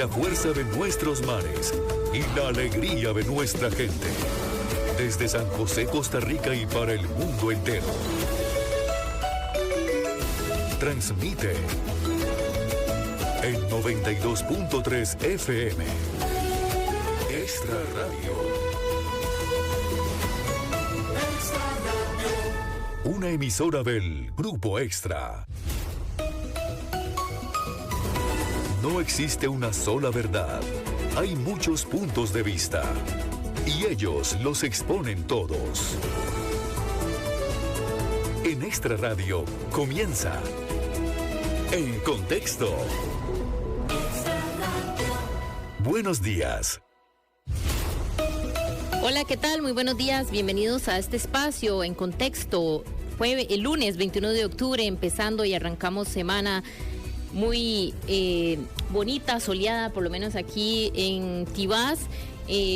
la fuerza de nuestros mares y la alegría de nuestra gente. Desde San José, Costa Rica y para el mundo entero. Transmite en 92.3 FM. Extra Radio. Una emisora del Grupo Extra. No existe una sola verdad. Hay muchos puntos de vista. Y ellos los exponen todos. En Extra Radio comienza En Contexto. Buenos días. Hola, ¿qué tal? Muy buenos días. Bienvenidos a este espacio En Contexto. Fue el lunes 21 de octubre empezando y arrancamos semana muy bonita, soleada, por lo menos aquí en Tibás.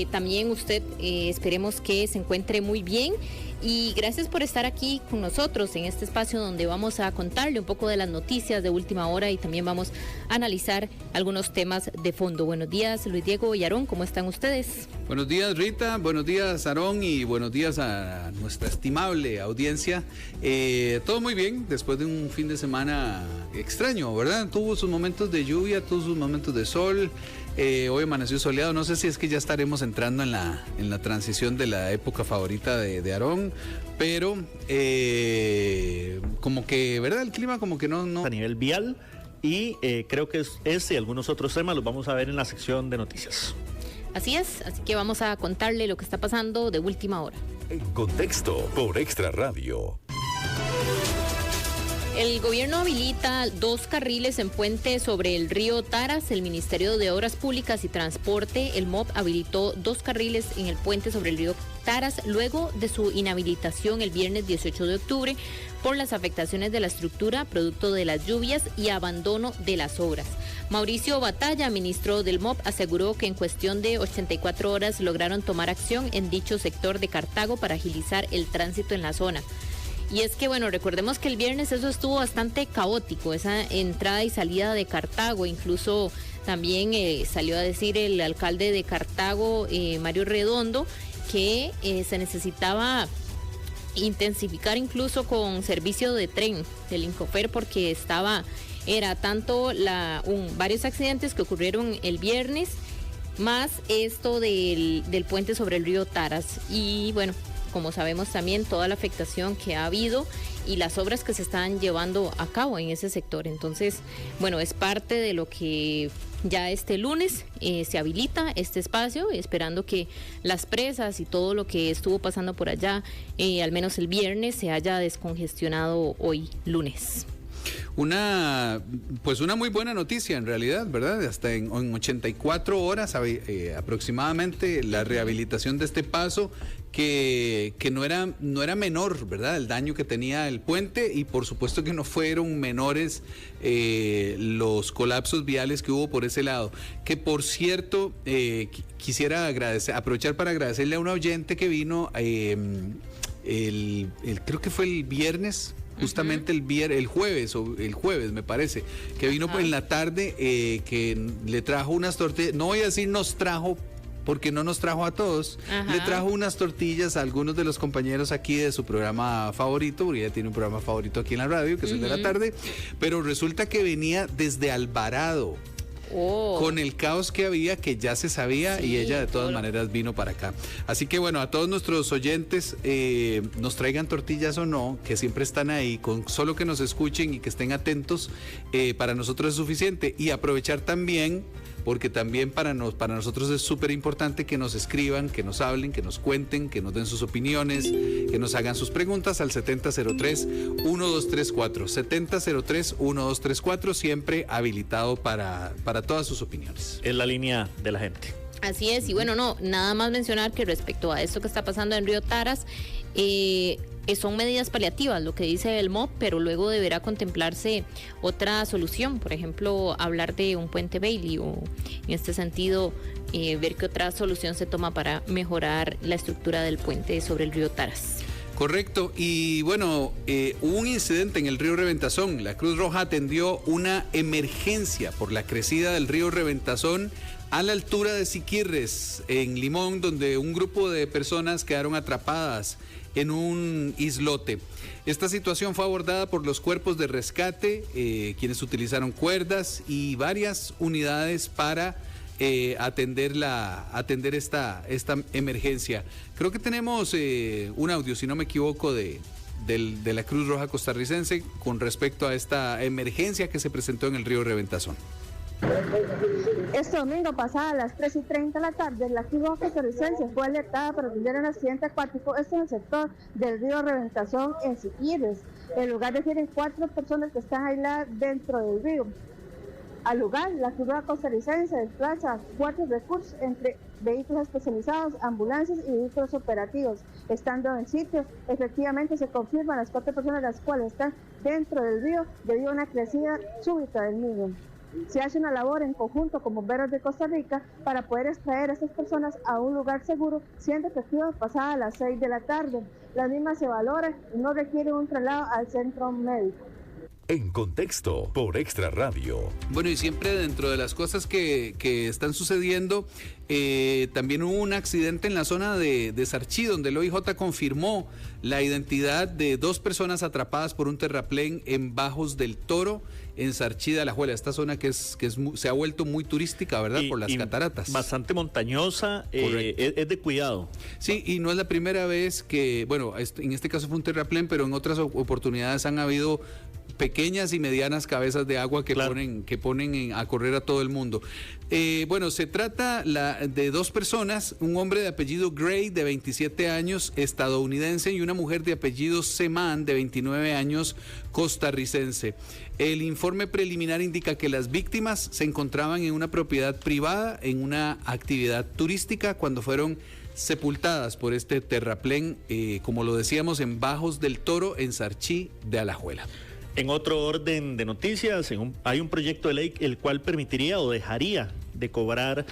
También usted esperemos que se encuentre muy bien. Y gracias por estar aquí con nosotros en este espacio donde vamos a contarle un poco de las noticias de última hora y también vamos a analizar algunos temas de fondo. Buenos días, Luis Diego y Aarón, ¿cómo están ustedes? Buenos días, Rita, buenos días, Aarón, y buenos días a nuestra estimable audiencia. Todo muy bien, después de un fin de semana extraño, ¿verdad? Tuvo sus momentos de lluvia, tuvo sus momentos de sol. Hoy amaneció soleado, no sé si es que ya estaremos entrando en la transición de la época favorita de Aarón, pero como que, ¿verdad? El clima como que no... A nivel vial, y creo que ese y algunos otros temas los vamos a ver en la sección de noticias. Así es, así que vamos a contarle lo que está pasando de última hora. En Contexto por Extra Radio. El gobierno habilita 2 carriles en puente sobre el río Taras. El Ministerio de Obras Públicas y Transporte, el MOP, habilitó 2 carriles en el puente sobre el río Taras luego de su inhabilitación el viernes 18 de octubre por las afectaciones de la estructura producto de las lluvias y abandono de las obras. Mauricio Batalla, ministro del MOP, aseguró que en cuestión de 84 horas lograron tomar acción en dicho sector de Cartago para agilizar el tránsito en la zona. Y es que, bueno, recordemos que el viernes eso estuvo bastante caótico, esa entrada y salida de Cartago. Incluso también salió a decir el alcalde de Cartago, Mario Redondo, que se necesitaba intensificar incluso con servicio de tren del Incofer porque era tanto varios accidentes que ocurrieron el viernes, más esto del puente sobre el río Taras. Y bueno, como sabemos también toda la afectación que ha habido y las obras que se están llevando a cabo en ese sector. Entonces, bueno, es parte de lo que ya este lunes se habilita este espacio, esperando que las presas y todo lo que estuvo pasando por allá, al menos el viernes, se haya descongestionado hoy lunes. Una muy buena noticia en realidad, ¿verdad? Hasta en 84 horas aproximadamente la rehabilitación de este paso que no era menor, ¿verdad? El daño que tenía el puente, y por supuesto que no fueron menores los colapsos viales que hubo por ese lado. Que por cierto, quisiera aprovechar para agradecerle a un oyente que vino creo que fue el viernes. Justamente el jueves me parece, que vino en la tarde, que le trajo unas tortillas, no voy a decir nos trajo, porque no nos trajo a todos, le trajo unas tortillas a algunos de los compañeros aquí de su programa favorito, porque ella tiene un programa favorito aquí en la radio, que es el de la tarde, pero resulta que venía desde Alvarado. Con el caos que había, que ya se sabía, y ella de todas maneras vino para acá. Así que bueno, a todos nuestros oyentes, nos traigan tortillas o no, que siempre están ahí, con solo que nos escuchen y que estén atentos, para nosotros es suficiente. Y aprovechar también, porque también para nosotros es súper importante que nos escriban, que nos hablen, que nos cuenten, que nos den sus opiniones, que nos hagan sus preguntas al 7003-1234. 7003-1234, siempre habilitado para todas sus opiniones. Es la línea de la gente. Así es, y bueno, nada más mencionar que respecto a esto que está pasando en Río Taras, son medidas paliativas, lo que dice el MOP, pero luego deberá contemplarse otra solución, por ejemplo, hablar de un puente Bailey, o en este sentido, ver qué otra solución se toma para mejorar la estructura del puente sobre el río Taras. Correcto, y bueno, hubo un incidente en el río Reventazón. La Cruz Roja atendió una emergencia por la crecida del río Reventazón a la altura de Siquirres, en Limón, donde un grupo de personas quedaron atrapadas en un islote. Esta situación fue abordada por los cuerpos de rescate, quienes utilizaron cuerdas y varias unidades para atender esta emergencia. Creo que tenemos un audio, si no me equivoco, de la Cruz Roja costarricense con respecto a esta emergencia que se presentó en el río Reventazón. Este domingo pasada a las 3:30 de la tarde, la Cruz Roja costarricense fue alertada para atender un accidente acuático en el sector del río Reventazón en Siquirres. El lugar refieren 4 personas que están aisladas dentro del río. Al lugar, la Cruz Roja costarricense desplaza 4 recursos entre vehículos especializados, ambulancias y vehículos operativos. Estando en sitio, efectivamente se confirman las 4 personas las cuales están dentro del río debido a una crecida súbita del mismo. Se hace una labor en conjunto con bomberos de Costa Rica para poder extraer a estas personas a un lugar seguro, siendo efectivo pasada las 6 de la tarde. Las mismas se valoran y no requieren un traslado al centro médico. En Contexto, por Extra Radio. Bueno, y siempre dentro de las cosas que están sucediendo, también hubo un accidente en la zona de Sarchí, donde el OIJ confirmó la identidad de 2 personas atrapadas por un terraplén en Bajos del Toro, en Sarchí de Alajuela. Esta zona se ha vuelto muy turística, ¿verdad? Por las cataratas. Bastante montañosa, es de cuidado. Sí, y no es la primera vez que, bueno, en este caso fue un terraplén, pero en otras oportunidades han habido pequeñas y medianas cabezas de agua que ponen a correr a todo el mundo. Bueno, se trata de 2 personas, un hombre de apellido Gray de 27 años, estadounidense, y una mujer de apellido Seman de 29 años, costarricense. El informe preliminar indica que las víctimas se encontraban en una propiedad privada, en una actividad turística, cuando fueron sepultadas por este terraplén, como lo decíamos, en Bajos del Toro, en Sarchí de Alajuela. En otro orden de noticias, hay un proyecto de ley el cual permitiría o dejaría de cobrar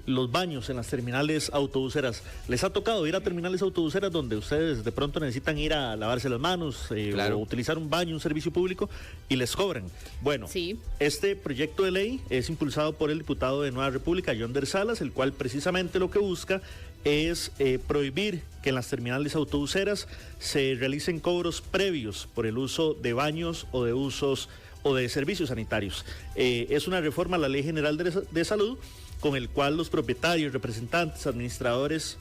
los baños en las terminales autobuseras. ¿Les ha tocado ir a terminales autobuseras donde ustedes de pronto necesitan ir a lavarse las manos claro, o utilizar un baño, un servicio público, y les cobran? Bueno, sí. Este proyecto de ley es impulsado por el diputado de Nueva República, Yonder Salas, el cual precisamente lo que busca es prohibir que en las terminales autobuseras se realicen cobros previos por el uso de baños o de servicios sanitarios. Es una reforma a la Ley General de Salud, con el cual los propietarios, representantes, administradores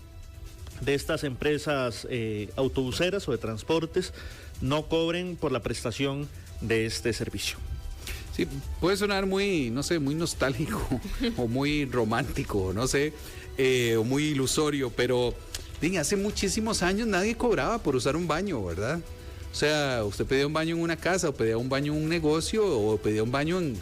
de estas empresas autobuseras o de transportes no cobren por la prestación de este servicio. Sí, puede sonar muy, no sé, muy nostálgico o muy romántico, no sé, o muy ilusorio, pero hace muchísimos años nadie cobraba por usar un baño, ¿verdad? O sea, usted pedía un baño en una casa, o pedía un baño en un negocio, o pedía un baño en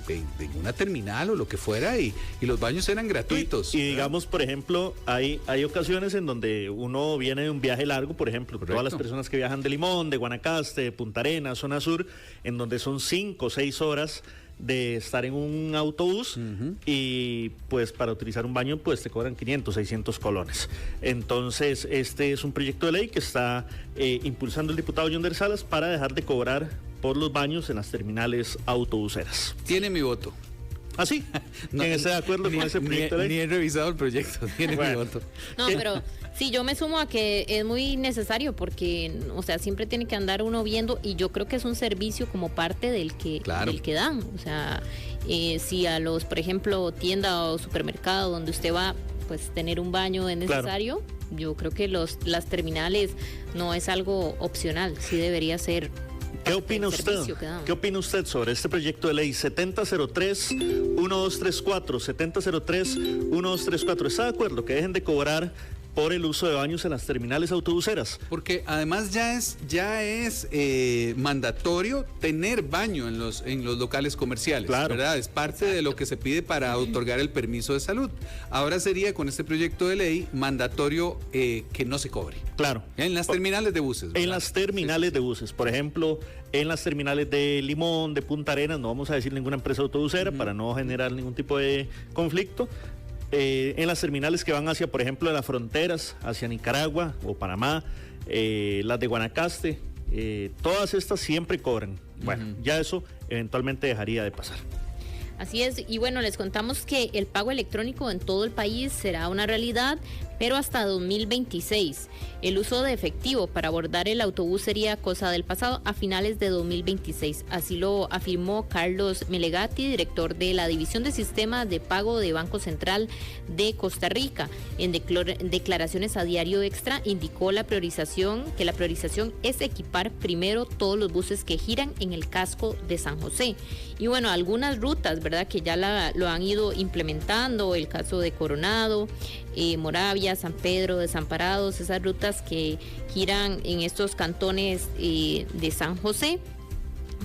una terminal o lo que fuera, y los baños eran gratuitos. Y digamos, por ejemplo, hay ocasiones en donde uno viene de un viaje largo, por ejemplo, todas las personas que viajan de Limón, de Guanacaste, de Punta Arenas, zona sur, en donde son 5 o 6 horas de estar en un autobús, y pues para utilizar un baño pues te cobran 500, 600 colones. Entonces este es un proyecto de ley que está impulsando el diputado Yonder Salas para dejar de cobrar por los baños en las terminales autobuseras. Tiene mi voto. ¿Ah, sí? ¿Quién está de acuerdo con ese proyecto de ley? Ni he revisado el proyecto, tiene mi voto. No, pero sí, yo me sumo a que es muy necesario porque, o sea, siempre tiene que andar uno viendo, y yo creo que es un servicio como parte del que dan. O sea, si a los, por ejemplo, tienda o supermercado donde usted va, pues tener un baño es necesario, yo creo que las terminales no es algo opcional, sí debería ser. ¿Qué opina usted? ¿Qué opina usted sobre este proyecto de ley 7003-1234? 7003-1234. ¿Está de acuerdo que dejen de cobrar por el uso de baños en las terminales autobuseras? Porque además ya es mandatorio tener baño en los locales comerciales, ¿verdad? Es parte de lo que se pide para otorgar el permiso de salud. Ahora sería, con este proyecto de ley, mandatorio que no se cobre. Claro. En las terminales de buses, ¿verdad? En las terminales de buses, por ejemplo, en las terminales de Limón, de Punta Arenas, no vamos a decir ninguna empresa autobusera para no generar ningún tipo de conflicto. en las terminales que van hacia, por ejemplo, las fronteras, hacia Nicaragua o Panamá, las de Guanacaste, todas estas siempre cobran. Bueno, ya eso eventualmente dejaría de pasar. Así es, y bueno, les contamos que el pago electrónico en todo el país será una realidad, pero hasta 2026. El uso de efectivo para abordar el autobús sería cosa del pasado a finales de 2026. Así lo afirmó Carlos Melegatti, director de la División de Sistemas de Pago de Banco Central de Costa Rica. En declaraciones a Diario Extra indicó que la priorización es equipar primero todos los buses que giran en el casco de San José. Y bueno, algunas rutas, ¿verdad?, que ya lo han ido implementando, el caso de Coronado, Moravia, San Pedro, Desamparados, esas rutas que giran en estos cantones de San José,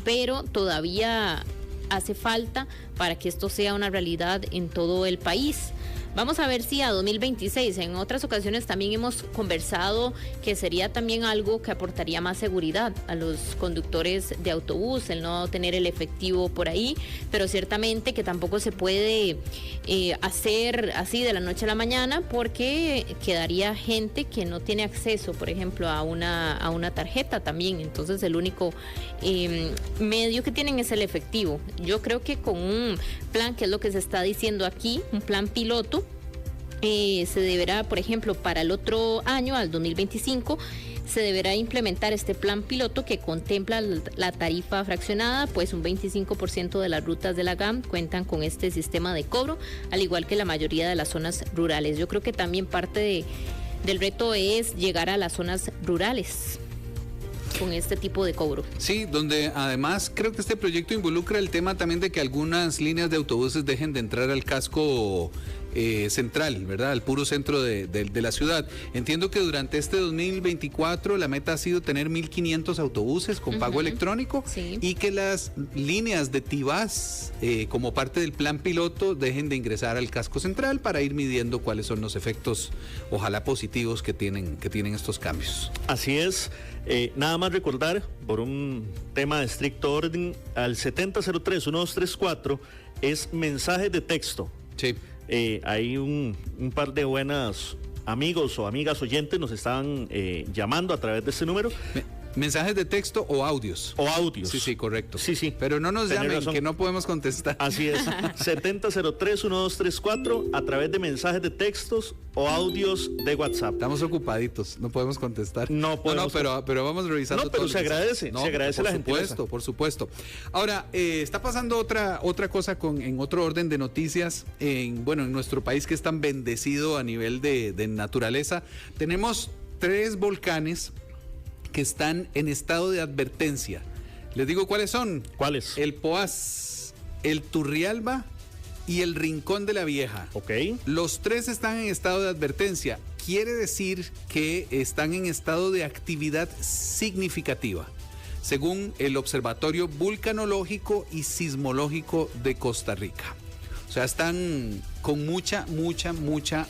pero todavía hace falta para que esto sea una realidad en todo el país. Vamos a ver si a 2026, en otras ocasiones también hemos conversado que sería también algo que aportaría más seguridad a los conductores de autobús, el no tener el efectivo por ahí, pero ciertamente que tampoco se puede hacer así de la noche a la mañana, porque quedaría gente que no tiene acceso, por ejemplo, a una tarjeta también. Entonces el único medio que tienen es el efectivo. Yo creo que con un plan, que es lo que se está diciendo aquí, un plan piloto, se deberá, por ejemplo, para el otro año, al 2025, se deberá implementar este plan piloto que contempla la tarifa fraccionada, pues un 25% de las rutas de la GAM cuentan con este sistema de cobro, al igual que la mayoría de las zonas rurales. Yo creo que también parte del reto es llegar a las zonas rurales con este tipo de cobro. Sí, donde además creo que este proyecto involucra el tema también de que algunas líneas de autobuses dejen de entrar al casco central, ¿verdad? Al puro centro de la ciudad. Entiendo que durante este 2024 la meta ha sido tener 1.500 autobuses con pago electrónico, sí, y que las líneas de Tibás, como parte del plan piloto, dejen de ingresar al casco central para ir midiendo cuáles son los efectos, ojalá positivos, que tienen estos cambios. Así es. Nada más recordar, por un tema de estricto orden, al 7003-1234 es mensajes de texto. Sí. Hay un par de buenos amigos o amigas oyentes nos estaban llamando a través de este número. ¿Mensajes de texto o audios? O audios. Sí, correcto. Sí. Pero no nos llamen, razón, que no podemos contestar. Así es. 7003-1234 a través de mensajes de textos o audios de WhatsApp. Estamos ocupaditos, no podemos contestar. No, pero vamos revisando. No, pero se agradece la gentileza. Por supuesto. Ahora, está pasando otra cosa en otro orden de noticias en nuestro país, que es tan bendecido a nivel de naturaleza. Tenemos 3 volcanes que están en estado de advertencia. Les digo cuáles son. ¿Cuáles? El Poás, el Turrialba y el Rincón de la Vieja. Ok. Los 3 están en estado de advertencia. Quiere decir que están en estado de actividad significativa, según el Observatorio Vulcanológico y Sismológico de Costa Rica. O sea, están con mucha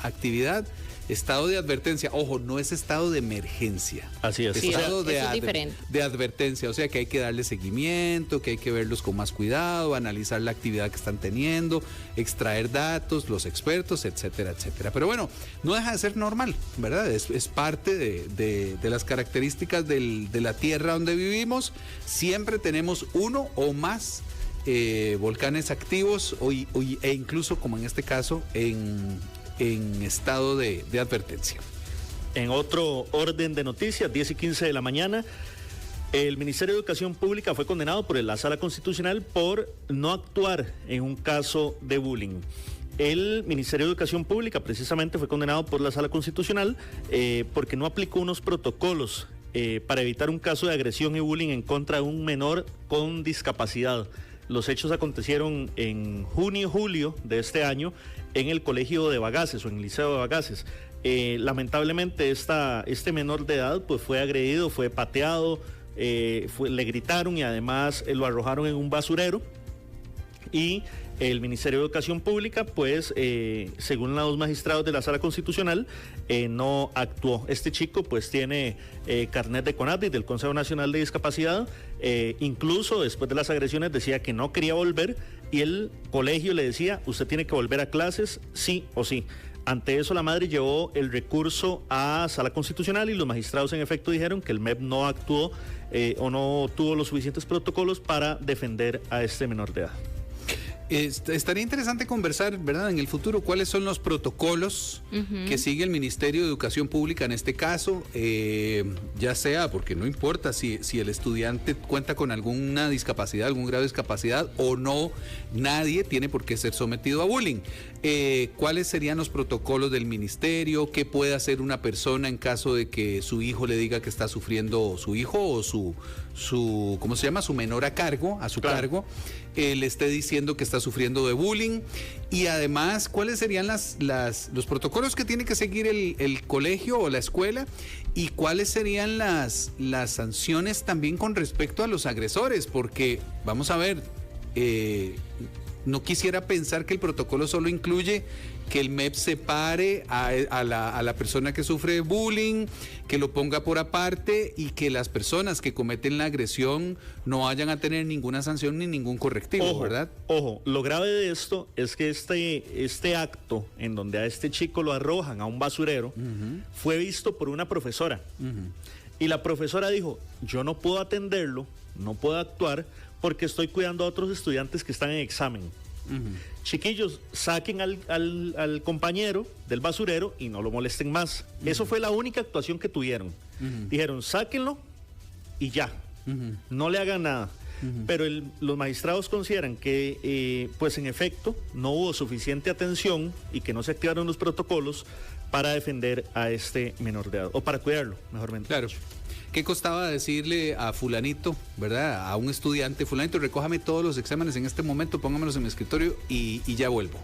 actividad. Estado de advertencia, ojo, no es estado de emergencia. Así es. Estado eso es diferente. de advertencia, o sea que hay que darle seguimiento, que hay que verlos con más cuidado, analizar la actividad que están teniendo, extraer datos, los expertos, etcétera, etcétera. Pero bueno, no deja de ser normal, ¿verdad? Es parte de las características de la tierra donde vivimos. Siempre tenemos uno o más volcanes activos e incluso, como en este caso, en estado de advertencia. En otro orden de noticias, 10:15 de la mañana, el Ministerio de Educación Pública fue condenado por la Sala Constitucional por no actuar en un caso de bullying. El Ministerio de Educación Pública precisamente fue condenado por la Sala Constitucional porque no aplicó unos protocolos para evitar un caso de agresión y bullying en contra de un menor con discapacidad. Los hechos acontecieron en junio-julio de este año en el colegio de Bagaces o en el liceo de Bagaces. Lamentablemente este menor de edad pues fue agredido, fue pateado, le gritaron y además lo arrojaron en un basurero y El Ministerio de Educación Pública, pues, según los magistrados de la Sala Constitucional, no actuó. Este chico, pues, tiene carnet de CONADI, del Consejo Nacional de Discapacidad. Incluso después de las agresiones decía que no quería volver y el colegio le decía, usted tiene que volver a clases sí o sí. Ante eso, la madre llevó el recurso a Sala Constitucional y los magistrados en efecto dijeron que el MEP no actuó o no tuvo los suficientes protocolos para defender a este menor de edad. Estaría interesante conversar, ¿verdad?, en el futuro, cuáles son los protocolos que sigue el Ministerio de Educación Pública en este caso, ya sea, porque no importa si el estudiante cuenta con alguna discapacidad, algún grado de discapacidad o no, nadie tiene por qué ser sometido a bullying. ¿Cuáles serían los protocolos del ministerio? ¿Qué puede hacer una persona en caso de que su hijo le diga que está sufriendo, su hijo o su ¿cómo se llama?, su menor a cargo, a su cargo, le esté diciendo que está sufriendo de bullying? Y además, ¿cuáles serían los protocolos que tiene que seguir el colegio o la escuela? ¿Y cuáles serían las sanciones también con respecto a los agresores? Porque, vamos a ver, no quisiera pensar que el protocolo solo incluye que el MEP separe a la persona que sufre bullying, que lo ponga por aparte y que las personas que cometen la agresión no vayan a tener ninguna sanción ni ningún correctivo, ojo, ¿verdad? Ojo, lo grave de esto es que este acto en donde a este chico lo arrojan a un basurero fue visto por una profesora. Y la profesora dijo, yo no puedo atenderlo, no puedo actuar porque estoy cuidando a otros estudiantes que están en examen. Chiquillos, saquen al compañero del basurero y no lo molesten más. Eso fue la única actuación que tuvieron. Dijeron, sáquenlo y ya, no le hagan nada. Pero los magistrados consideran que, pues en efecto, no hubo suficiente atención y que no se activaron los protocolos para defender a este menor de edad, o para cuidarlo, mejormente. Claro. ¿Qué costaba decirle a fulanito, verdad, a un estudiante, fulanito, recójame todos los exámenes en este momento, póngamelos en mi escritorio y ya vuelvo?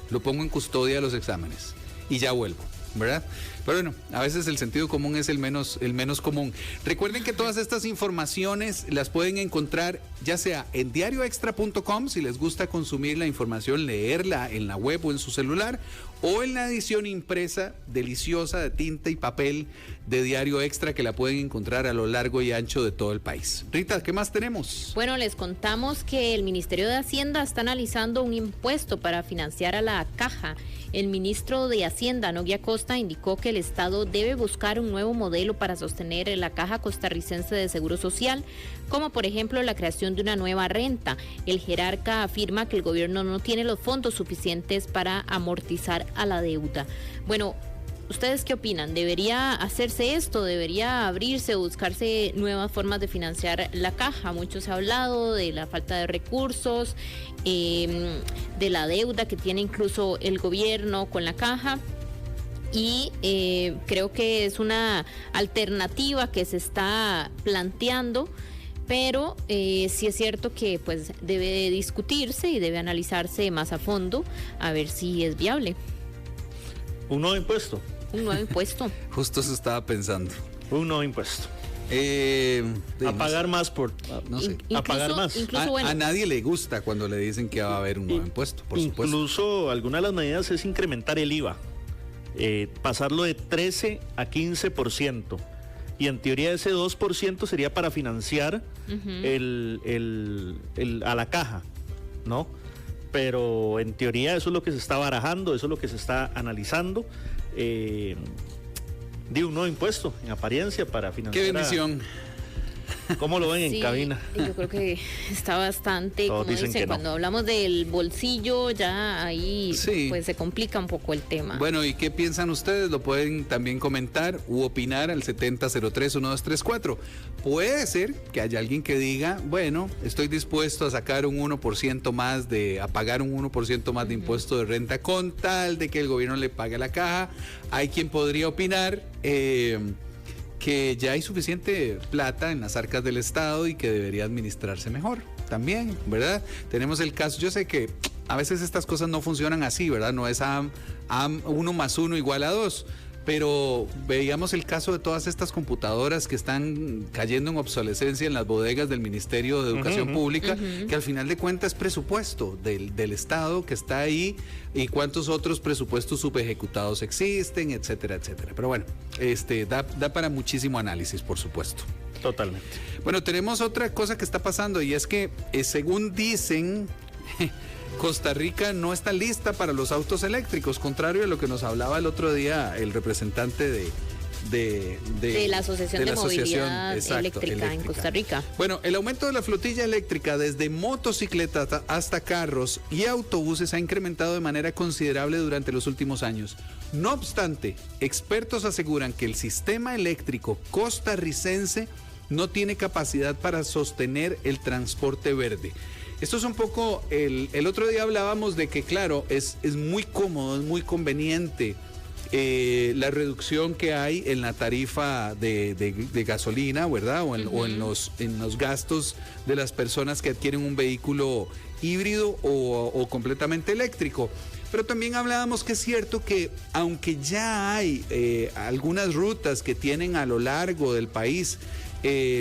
Lo pongo en custodia de los exámenes y ya vuelvo, ¿verdad? Pero bueno, a veces el sentido común es el menos común. Recuerden que todas estas informaciones las pueden encontrar ya sea en diarioextra.com, si les gusta consumir la información, leerla en la web o en su celular, o en la edición impresa deliciosa de tinta y papel de Diario Extra, que la pueden encontrar a lo largo y ancho de todo el país. Rita, ¿qué más tenemos? Bueno, les contamos que el Ministerio de Hacienda está analizando un impuesto para financiar a la Caja. El ministro de Hacienda, Nogui Acosta, indicó que el Estado debe buscar un nuevo modelo para sostener la Caja Costarricense de Seguro Social, como por ejemplo la creación de una nueva renta. El jerarca afirma que el gobierno no tiene los fondos suficientes para amortizar a la deuda. Bueno, ¿ustedes qué opinan? ¿Debería hacerse esto? ¿Debería abrirse o buscarse nuevas formas de financiar la Caja? Mucho se ha hablado de la falta de recursos, de la deuda que tiene incluso el gobierno con la Caja. Y creo que es una alternativa que se está planteando, pero sí es cierto que pues debe discutirse y debe analizarse más a fondo a ver si es viable. ¿Un nuevo impuesto? Un nuevo impuesto. Justo se estaba pensando. Un nuevo impuesto. A pagar más por... No sé. A pagar más. A nadie le gusta cuando le dicen que va a haber un nuevo impuesto, por supuesto. Incluso alguna de las medidas es incrementar el IVA. Pasarlo de 13 a 15%. Y en teoría ese 2% sería para financiar a la Caja, ¿no? Pero en teoría eso es lo que se está barajando, eso es lo que se está analizando. De un nuevo impuesto, en apariencia, para financiar. ¡Qué bendición! ¿Cómo lo ven sí, en cabina? Yo creo que está bastante, todos como dicen, cuando hablamos del bolsillo, ya ahí pues se complica un poco el tema. Bueno, ¿y qué piensan ustedes? Lo pueden también comentar u opinar al 7003-1234. Puede ser que haya alguien que diga, bueno, estoy dispuesto a sacar un 1% más a pagar un 1% más de impuesto de renta con tal de que el gobierno le pague a la Caja. Hay quien podría opinar que ya hay suficiente plata en las arcas del Estado y que debería administrarse mejor también, ¿verdad? Tenemos el caso, yo sé que a veces estas cosas no funcionan así, ¿verdad? No es 1 más 1 igual a 2, pero veíamos el caso de todas estas computadoras que están cayendo en obsolescencia en las bodegas del Ministerio de Educación Pública, que al final de cuentas es presupuesto del Estado que está ahí, y cuántos otros presupuestos subejecutados existen, etcétera, etcétera. Pero bueno, da para muchísimo análisis, por supuesto. Totalmente. Bueno, tenemos otra cosa que está pasando, y es que según dicen, Costa Rica no está lista para los autos eléctricos, contrario a lo que nos hablaba el otro día el representante de la Asociación de Movilidad Eléctrica en Costa Rica. Bueno, el aumento de la flotilla eléctrica desde motocicletas hasta carros y autobuses ha incrementado de manera considerable durante los últimos años. No obstante, expertos aseguran que el sistema eléctrico costarricense no tiene capacidad para sostener el transporte verde. Esto es un poco, el otro día hablábamos de que, claro, es muy cómodo, es muy conveniente la reducción que hay en la tarifa de gasolina, ¿verdad? O en los gastos de las personas que adquieren un vehículo híbrido o completamente eléctrico. Pero también hablábamos que es cierto que aunque ya hay algunas rutas que tienen a lo largo del país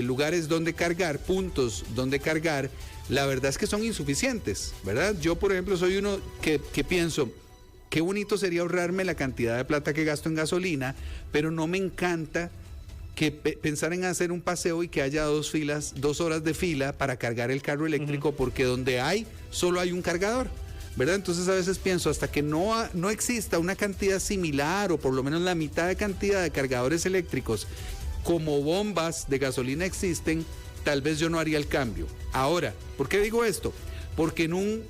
lugares donde cargar, puntos donde cargar, la verdad es que son insuficientes, ¿verdad? Yo, por ejemplo, soy uno que pienso, qué bonito sería ahorrarme la cantidad de plata que gasto en gasolina, pero no me encanta que pensar en hacer un paseo y que haya 2 horas de fila para cargar el carro eléctrico, porque donde solo hay un cargador, ¿verdad? Entonces a veces pienso, hasta que no exista una cantidad similar o por lo menos la mitad de cantidad de cargadores eléctricos como bombas de gasolina existen, tal vez yo no haría el cambio. Ahora, ¿por qué digo esto? Porque en un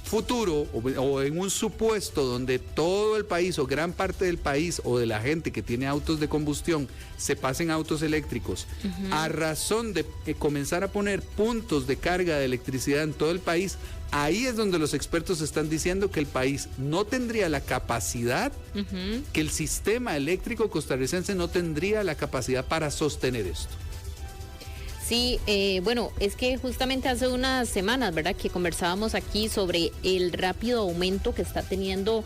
futuro o en un supuesto donde todo el país o gran parte del país o de la gente que tiene autos de combustión se pasen a autos eléctricos, a razón de comenzar a poner puntos de carga de electricidad en todo el país, ahí es donde los expertos están diciendo que el país no tendría la capacidad, que el sistema eléctrico costarricense no tendría la capacidad para sostener esto. Sí, bueno, es que justamente hace unas semanas, ¿verdad?, que conversábamos aquí sobre el rápido aumento que está teniendo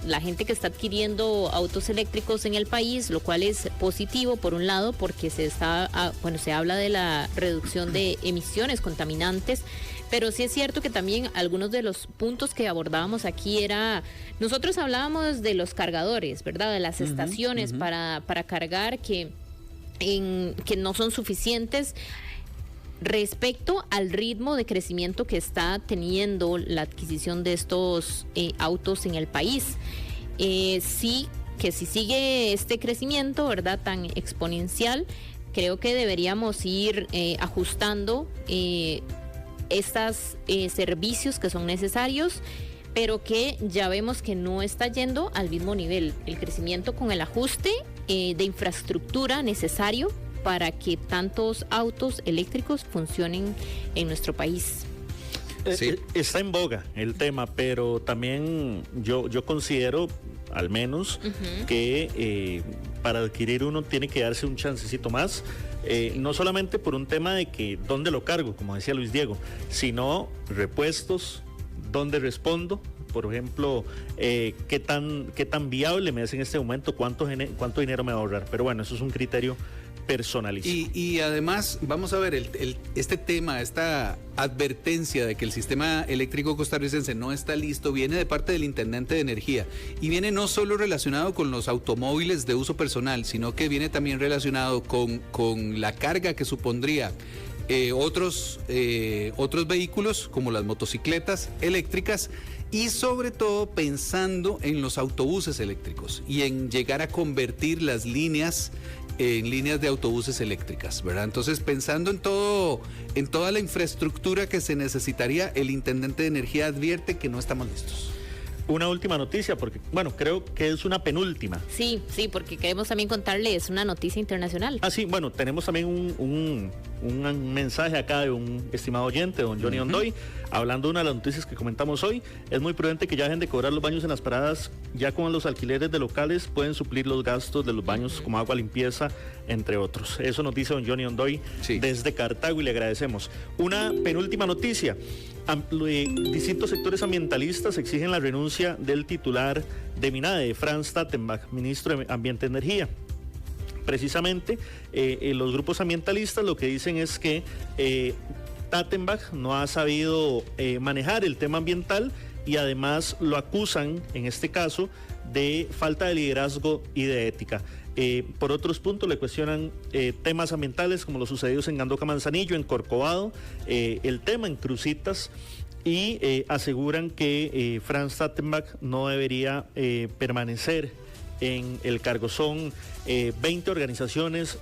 la gente que está adquiriendo autos eléctricos en el país, lo cual es positivo por un lado porque se habla de la reducción de emisiones contaminantes, pero sí es cierto que también algunos de los puntos que abordábamos aquí nosotros hablábamos de los cargadores, ¿verdad?, de las estaciones para cargar que no son suficientes respecto al ritmo de crecimiento que está teniendo la adquisición de estos autos en el país. Sí, que si sigue este crecimiento, ¿verdad?, tan exponencial, creo que deberíamos ir ajustando estos servicios que son necesarios, pero que ya vemos que no está yendo al mismo nivel el crecimiento con el ajuste de infraestructura necesario para que tantos autos eléctricos funcionen en nuestro país. Sí. Está en boga el tema, pero también yo considero, al menos, que para adquirir uno tiene que darse un chancecito más, no solamente por un tema de que dónde lo cargo, como decía Luis Diego, sino repuestos, dónde respondo. Por ejemplo, qué tan viable me es en este momento, cuánto dinero me va a ahorrar. Pero bueno, eso es un criterio personalísimo. Y además, vamos a ver, este tema, esta advertencia de que el sistema eléctrico costarricense no está listo, viene de parte del Intendente de Energía. Y viene no solo relacionado con los automóviles de uso personal, sino que viene también relacionado con la carga que supondría otros vehículos, como las motocicletas eléctricas, y sobre todo pensando en los autobuses eléctricos y en llegar a convertir las líneas en líneas de autobuses eléctricas, ¿verdad? Entonces, pensando en toda la infraestructura que se necesitaría, el Intendente de Energía advierte que no estamos listos. Una última noticia, porque, bueno, creo que es una penúltima. Sí, porque queremos también contarles una noticia internacional. Sí, bueno, tenemos también un mensaje acá de un estimado oyente, don Johnny Ondoy, hablando de una de las noticias que comentamos hoy. Es muy prudente que ya dejen de cobrar los baños en las paradas, ya con los alquileres de locales pueden suplir los gastos de los baños como agua, limpieza, entre otros. Eso nos dice don Johnny Ondoy desde Cartago y le agradecemos. Una penúltima noticia. Distintos sectores ambientalistas exigen la renuncia del titular de MINADE, Franz Tattenbach, ministro de Ambiente y Energía. Precisamente, los grupos ambientalistas lo que dicen es que Tattenbach no ha sabido manejar el tema ambiental y además lo acusan, en este caso, de falta de liderazgo y de ética. Por otros puntos le cuestionan temas ambientales como los sucedidos en Gandoca Manzanillo, en Corcovado, el tema en Cruzitas, y aseguran que Franz Tattenbach no debería permanecer en el cargo. Son 20 organizaciones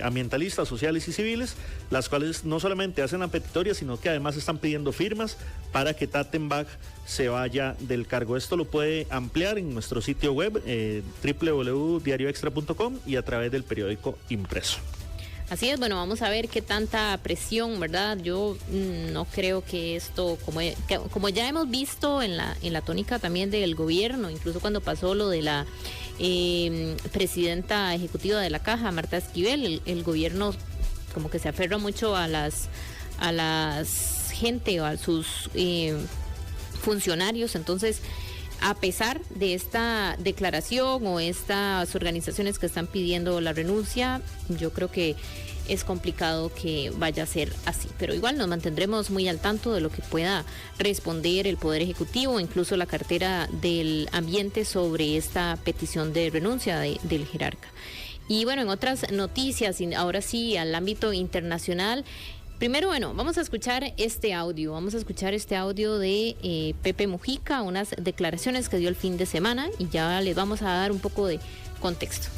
ambientalistas, sociales y civiles, las cuales no solamente hacen la petitoria, sino que además están pidiendo firmas para que Tattenbach se vaya del cargo. Esto lo puede ampliar en nuestro sitio web www.diarioextra.com y a través del periódico impreso. Así es, bueno, vamos a ver qué tanta presión, ¿verdad? Yo no creo que esto, como ya hemos visto en la tónica también del gobierno, incluso cuando pasó lo de la presidenta ejecutiva de la Caja, Marta Esquivel, el gobierno como que se aferra mucho a las gente o a sus funcionarios. Entonces, a pesar de esta declaración o estas organizaciones que están pidiendo la renuncia, yo creo que es complicado que vaya a ser así, pero igual nos mantendremos muy al tanto de lo que pueda responder el Poder Ejecutivo, incluso la cartera del Ambiente, sobre esta petición de renuncia del jerarca. Y bueno, en otras noticias, ahora sí al ámbito internacional. Primero, bueno, vamos a escuchar este audio de Pepe Mujica, unas declaraciones que dio el fin de semana, y ya les vamos a dar un poco de contexto.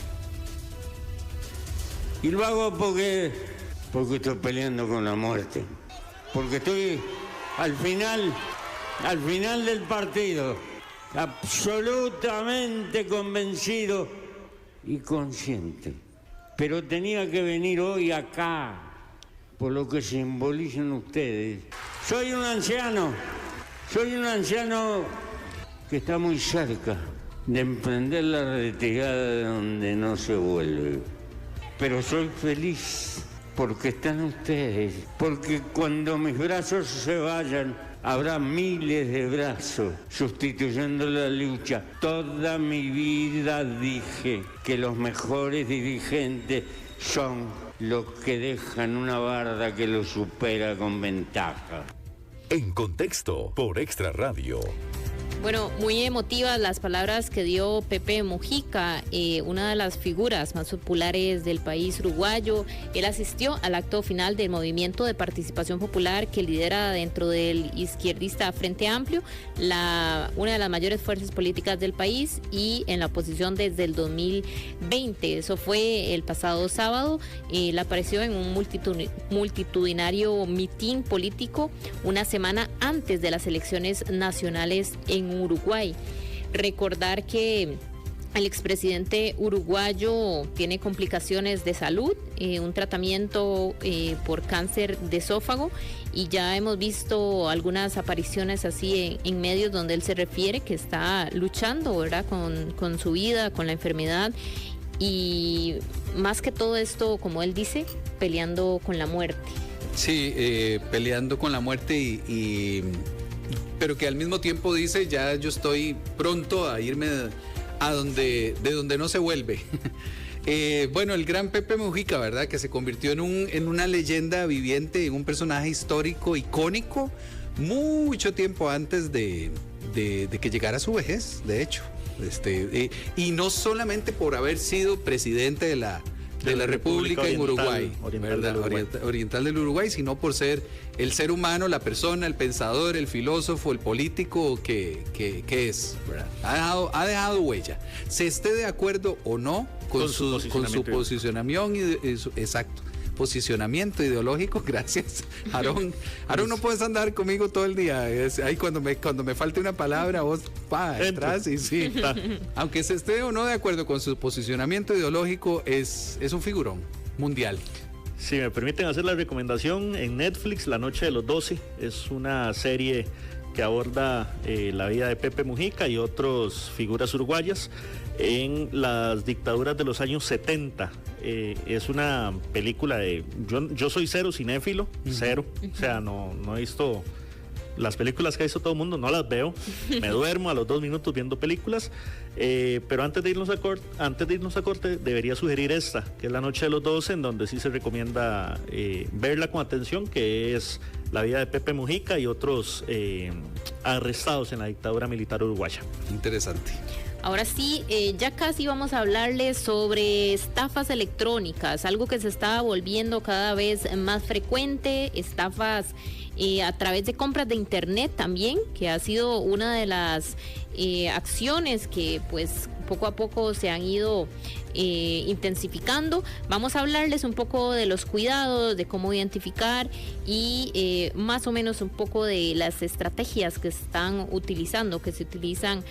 Y lo hago porque estoy peleando con la muerte, porque estoy al final del partido, absolutamente convencido y consciente, pero tenía que venir hoy acá, por lo que simbolizan ustedes. Soy un anciano que está muy cerca de emprender la retirada de donde no se vuelve. Pero soy feliz porque están ustedes, porque cuando mis brazos se vayan, habrá miles de brazos sustituyendo la lucha. Toda mi vida dije que los mejores dirigentes son los que dejan una barda que los supera con ventaja. En Contexto, por Extra Radio. Bueno, muy emotivas las palabras que dio Pepe Mujica, una de las figuras más populares del país uruguayo. Él asistió al acto final del Movimiento de Participación Popular que lidera dentro del izquierdista Frente Amplio, una de las mayores fuerzas políticas del país y en la oposición desde el 2020. Eso fue el pasado sábado. Él apareció en un multitudinario mitin político una semana antes de las elecciones nacionales en Uruguay. Recordar que el expresidente uruguayo tiene complicaciones de salud, un tratamiento por cáncer de esófago, y ya hemos visto algunas apariciones así en medios donde él se refiere que está luchando, ¿verdad?, con su vida, con la enfermedad, y más que todo esto, como él dice, peleando con la muerte. Sí, peleando con la muerte pero que al mismo tiempo dice, ya yo estoy pronto a irme de donde no se vuelve. Bueno, el gran Pepe Mujica, ¿verdad?, que se convirtió en una leyenda viviente, en un personaje histórico, icónico, mucho tiempo antes de que llegara su vejez, de hecho. Y no solamente por haber sido presidente de la República en Uruguay, oriental del Uruguay, sino por ser el ser humano, la persona, el pensador, el filósofo, el político que es, ¿verdad? Ha dejado huella. Se esté de acuerdo o no con su posicionamiento, exacto. Posicionamiento ideológico, gracias, Aarón. Aarón, no puedes andar conmigo todo el día. Ahí cuando me falte una palabra, vos atrás y sí. Aunque se esté o no de acuerdo con su posicionamiento ideológico, es un figurón mundial. Si me permiten hacer la recomendación, en Netflix, La Noche de los 12, es una serie que aborda la vida de Pepe Mujica y otras figuras uruguayas en las dictaduras de los años 70. Es una película de... Yo soy cero cinéfilo, cero. O sea, no he visto... Las películas que ha visto todo el mundo no las veo, me duermo a los 2 minutos viendo películas, pero antes de irnos a corte debería sugerir esta, que es La Noche de los 12, en donde sí se recomienda verla con atención, que es la vida de Pepe Mujica y otros arrestados en la dictadura militar uruguaya. Interesante. Ahora sí, ya casi vamos a hablarles sobre estafas electrónicas, algo que se está volviendo cada vez más frecuente, estafas a través de compras de internet también, que ha sido una de las acciones que pues poco a poco se han ido intensificando. Vamos a hablarles un poco de los cuidados, de cómo identificar y más o menos un poco de las estrategias que están utilizando, que se utilizan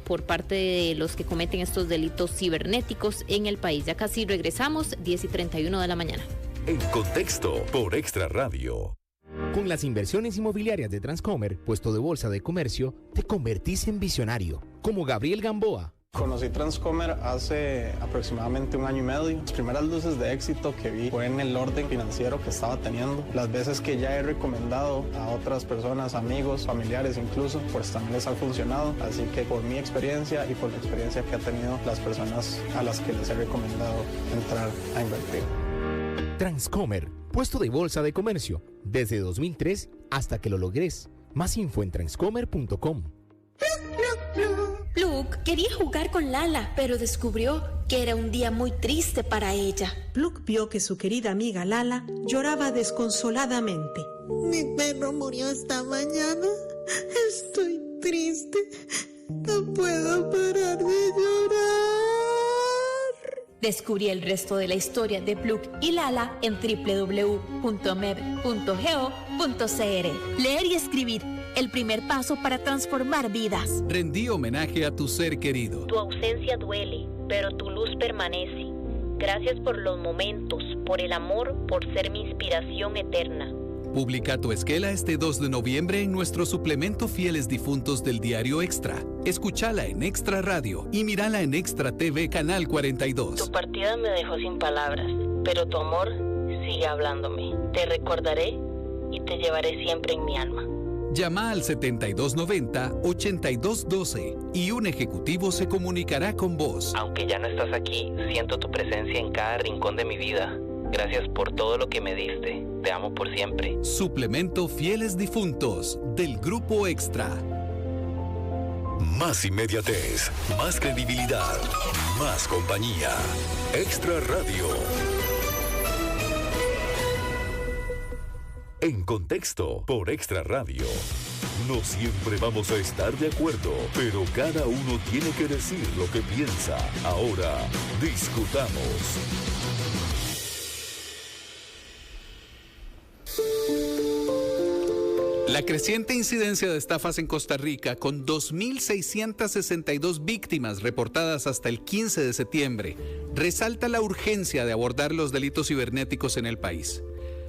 por parte de los que cometen estos delitos cibernéticos en el país. Ya casi regresamos, 10:31 de la mañana. En Contexto por Extra Radio. Con las inversiones inmobiliarias de Transcomer, puesto de bolsa de comercio, te convertís en visionario, como Gabriel Gamboa. Conocí Transcomer hace aproximadamente 1 año y medio. Las primeras luces de éxito que vi fue en el orden financiero que estaba teniendo. Las veces que ya he recomendado a otras personas, amigos, familiares incluso, pues también les ha funcionado. Así que por mi experiencia y por la experiencia que han tenido las personas a las que les he recomendado entrar a invertir. Transcomer, puesto de bolsa de comercio, desde 2003 hasta que lo logres. Más info en transcomer.com. Pluk quería jugar con Lala, pero descubrió que era un día muy triste para ella. Pluk vio que su querida amiga Lala lloraba desconsoladamente. Mi perro murió esta mañana. Estoy triste. No puedo parar de llorar. Descubrí el resto de la historia de Pluk y Lala en www.meb.go.cr. Leer y escribir, el primer paso para transformar vidas. Rendí homenaje a tu ser querido. Tu ausencia duele, pero tu luz permanece. Gracias por los momentos, por el amor, por ser mi inspiración eterna. Publica tu esquela este 2 de noviembre en nuestro suplemento Fieles Difuntos del Diario Extra. Escúchala en Extra Radio y mírala en Extra TV Canal 42. Tu partida me dejó sin palabras, pero tu amor sigue hablándome. Te recordaré y te llevaré siempre en mi alma. Llama al 7290-8212 y un ejecutivo se comunicará con vos. Aunque ya no estás aquí, siento tu presencia en cada rincón de mi vida. Gracias por todo lo que me diste. Te amo por siempre. Suplemento Fieles Difuntos del Grupo Extra. Más inmediatez, más credibilidad, más compañía. Extra Radio. En Contexto por Extra Radio. No siempre vamos a estar de acuerdo, pero cada uno tiene que decir lo que piensa. Ahora, discutamos. La creciente incidencia de estafas en Costa Rica, con 2.662 víctimas reportadas hasta el 15 de septiembre, resalta la urgencia de abordar los delitos cibernéticos en el país.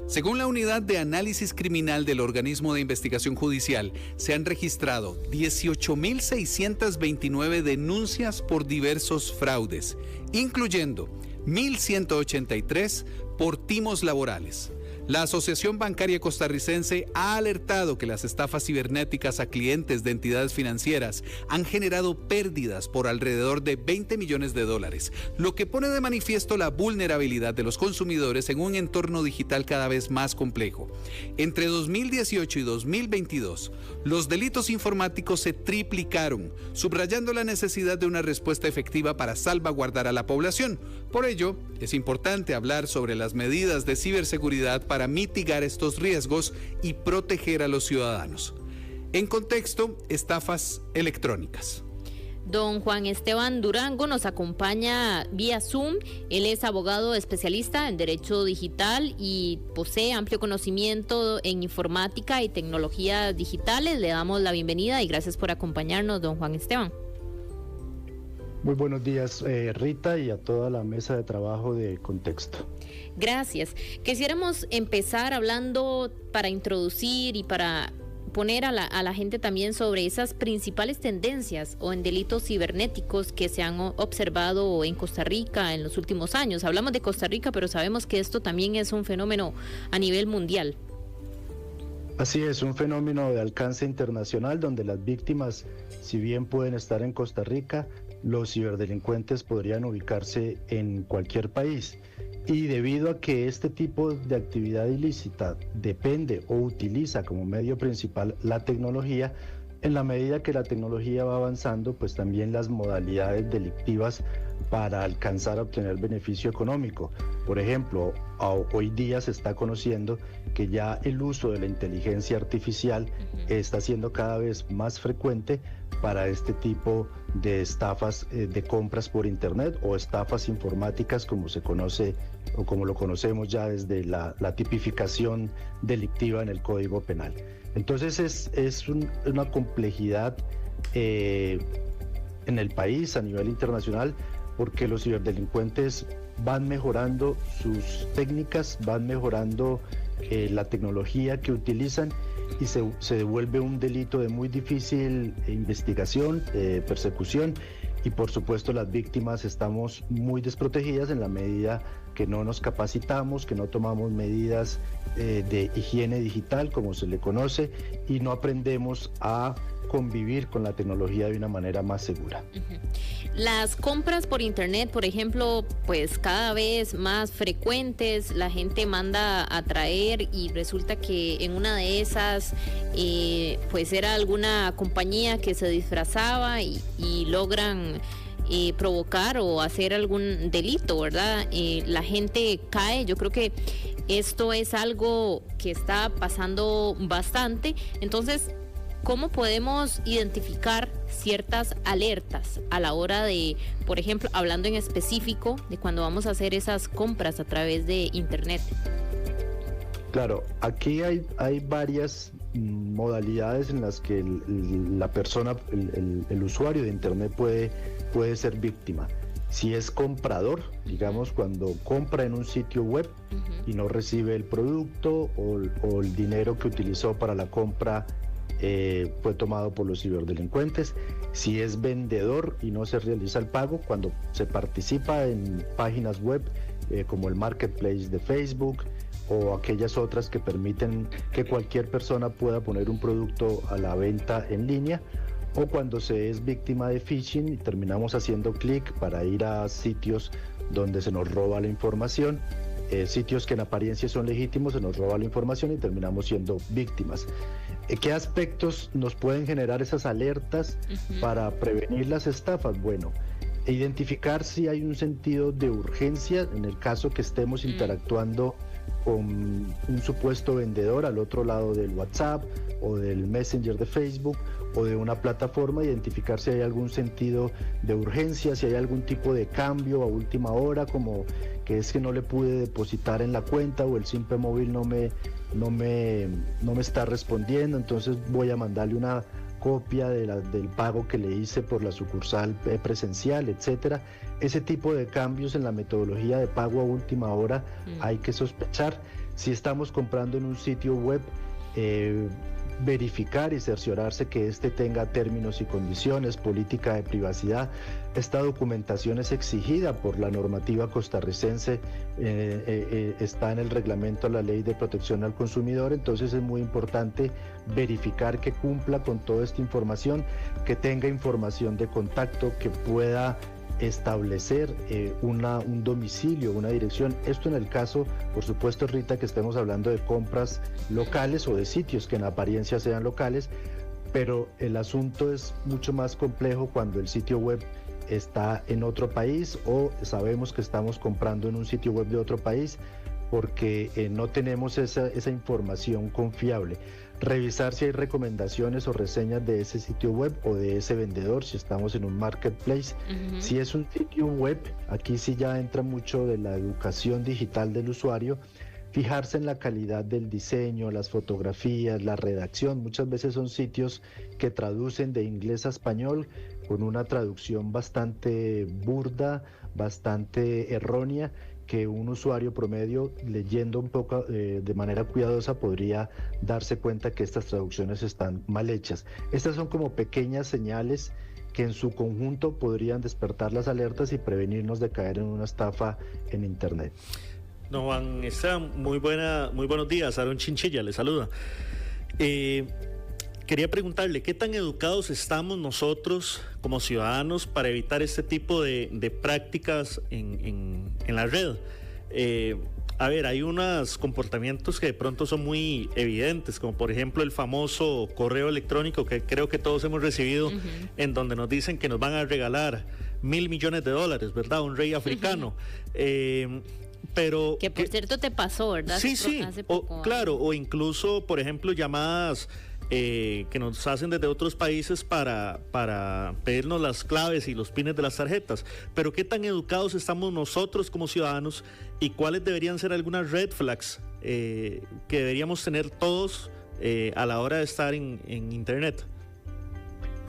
Según la Unidad de Análisis Criminal del Organismo de Investigación Judicial, se han registrado 18.629 denuncias por diversos fraudes, incluyendo 1.183 por timos laborales. La Asociación Bancaria Costarricense ha alertado que las estafas cibernéticas a clientes de entidades financieras han generado pérdidas por alrededor de $20 millones, lo que pone de manifiesto la vulnerabilidad de los consumidores en un entorno digital cada vez más complejo. Entre 2018 y 2022, los delitos informáticos se triplicaron, subrayando la necesidad de una respuesta efectiva para salvaguardar a la población. Por ello, es importante hablar sobre las medidas de ciberseguridad para mitigar estos riesgos y proteger a los ciudadanos. En Contexto, estafas electrónicas. Don Juan Esteban Durango nos acompaña vía Zoom. Él es abogado especialista en Derecho Digital y posee amplio conocimiento en informática y tecnologías digitales. Le damos la bienvenida y gracias por acompañarnos, don Juan Esteban. Muy buenos días, Rita, y a toda la mesa de trabajo de Contexto. Gracias. Quisiéramos empezar hablando para introducir y para poner a la gente también sobre esas principales tendencias o en delitos cibernéticos que se han observado en Costa Rica en los últimos años. Hablamos de Costa Rica, pero sabemos que esto también es un fenómeno a nivel mundial. Así es, un fenómeno de alcance internacional donde las víctimas, si bien pueden estar en Costa Rica, los ciberdelincuentes podrían ubicarse en cualquier país. Y debido a que este tipo de actividad ilícita depende o utiliza como medio principal la tecnología, en la medida que la tecnología va avanzando, pues también las modalidades delictivas para alcanzar a obtener beneficio económico. Por ejemplo, hoy día se está conociendo que ya el uso de la inteligencia artificial está siendo cada vez más frecuente para este tipo de estafas de compras por internet o estafas informáticas, como se conoce o como lo conocemos ya desde la tipificación delictiva en el Código Penal. Entonces es una complejidad en el país, a nivel internacional, porque los ciberdelincuentes van mejorando sus técnicas, van mejorando la tecnología que utilizan y se devuelve un delito de muy difícil investigación, persecución, y por supuesto las víctimas estamos muy desprotegidas en la medida que no nos capacitamos, que no tomamos medidas de higiene digital, como se le conoce, y no aprendemos a convivir con la tecnología de una manera más segura. Las compras por internet, por ejemplo, pues cada vez más frecuentes, la gente manda a traer y resulta que en una de esas pues era alguna compañía que se disfrazaba y logran provocar o hacer algún delito, ¿verdad? La gente cae. Yo creo que esto es algo que está pasando bastante. Entonces, ¿cómo podemos identificar ciertas alertas a la hora de, por ejemplo, hablando en específico de cuando vamos a hacer esas compras a través de internet? Claro, aquí hay varias modalidades en las que la persona, el usuario de internet puede ser víctima. Si es comprador, digamos, cuando compra en un sitio web y no recibe el producto o el dinero que utilizó para la compra fue tomado por los ciberdelincuentes. Si es vendedor y no se realiza el pago, cuando se participa en páginas web como el marketplace de Facebook o aquellas otras que permiten que cualquier persona pueda poner un producto a la venta en línea, o cuando se es víctima de phishing y terminamos haciendo clic para ir a sitios donde se nos roba la información, sitios que en apariencia son legítimos, se nos roba la información y terminamos siendo víctimas. ¿Qué aspectos nos pueden generar esas alertas para prevenir las estafas? Bueno, identificar si hay un sentido de urgencia en el caso que estemos interactuando con un supuesto vendedor al otro lado del WhatsApp o del Messenger de Facebook o de una plataforma, identificar si hay algún sentido de urgencia, si hay algún tipo de cambio a última hora, como que es que no le pude depositar en la cuenta o el simple móvil no me está respondiendo, entonces voy a mandarle una copia del pago que le hice por la sucursal presencial, etcétera. Ese tipo de cambios en la metodología de pago a última hora hay que sospechar. Si estamos comprando en un sitio web, verificar y cerciorarse que este tenga términos y condiciones, política de privacidad. Esta documentación es exigida por la normativa costarricense, está en el reglamento de la Ley de Protección al Consumidor, entonces es muy importante verificar que cumpla con toda esta información, que tenga información de contacto, que pueda establecer un domicilio, una dirección. Esto en el caso, por supuesto, Rita, que estemos hablando de compras locales o de sitios que en apariencia sean locales, pero el asunto es mucho más complejo cuando el sitio web está en otro país o sabemos que estamos comprando en un sitio web de otro país porque no tenemos esa información confiable. Revisar si hay recomendaciones o reseñas de ese sitio web o de ese vendedor, si estamos en un marketplace. Si es un sitio web, aquí sí ya entra mucho de la educación digital del usuario, fijarse en la calidad del diseño, las fotografías, la redacción. Muchas veces son sitios que traducen de inglés a español con una traducción bastante burda, bastante errónea, que un usuario promedio, leyendo un poco de manera cuidadosa, podría darse cuenta que estas traducciones están mal hechas. Estas son como pequeñas señales que en su conjunto podrían despertar las alertas y prevenirnos de caer en una estafa en Internet. Don Juan Esteban, muy buenos días. Aaron Chinchilla le saluda. Quería preguntarle, ¿qué tan educados estamos nosotros como ciudadanos para evitar este tipo de prácticas en la red? Hay unos comportamientos que de pronto son muy evidentes, como por ejemplo el famoso correo electrónico que creo que todos hemos recibido, en donde nos dicen que nos van a regalar $1.000 millones, ¿verdad? Un rey africano. Pero que por cierto te pasó, ¿verdad? Sí, hace poco, claro, o incluso, por ejemplo, llamadas que nos hacen desde otros países para pedirnos las claves y los pines de las tarjetas. Pero ¿qué tan educados estamos nosotros como ciudadanos y cuáles deberían ser algunas red flags que deberíamos tener todos a la hora de estar en Internet?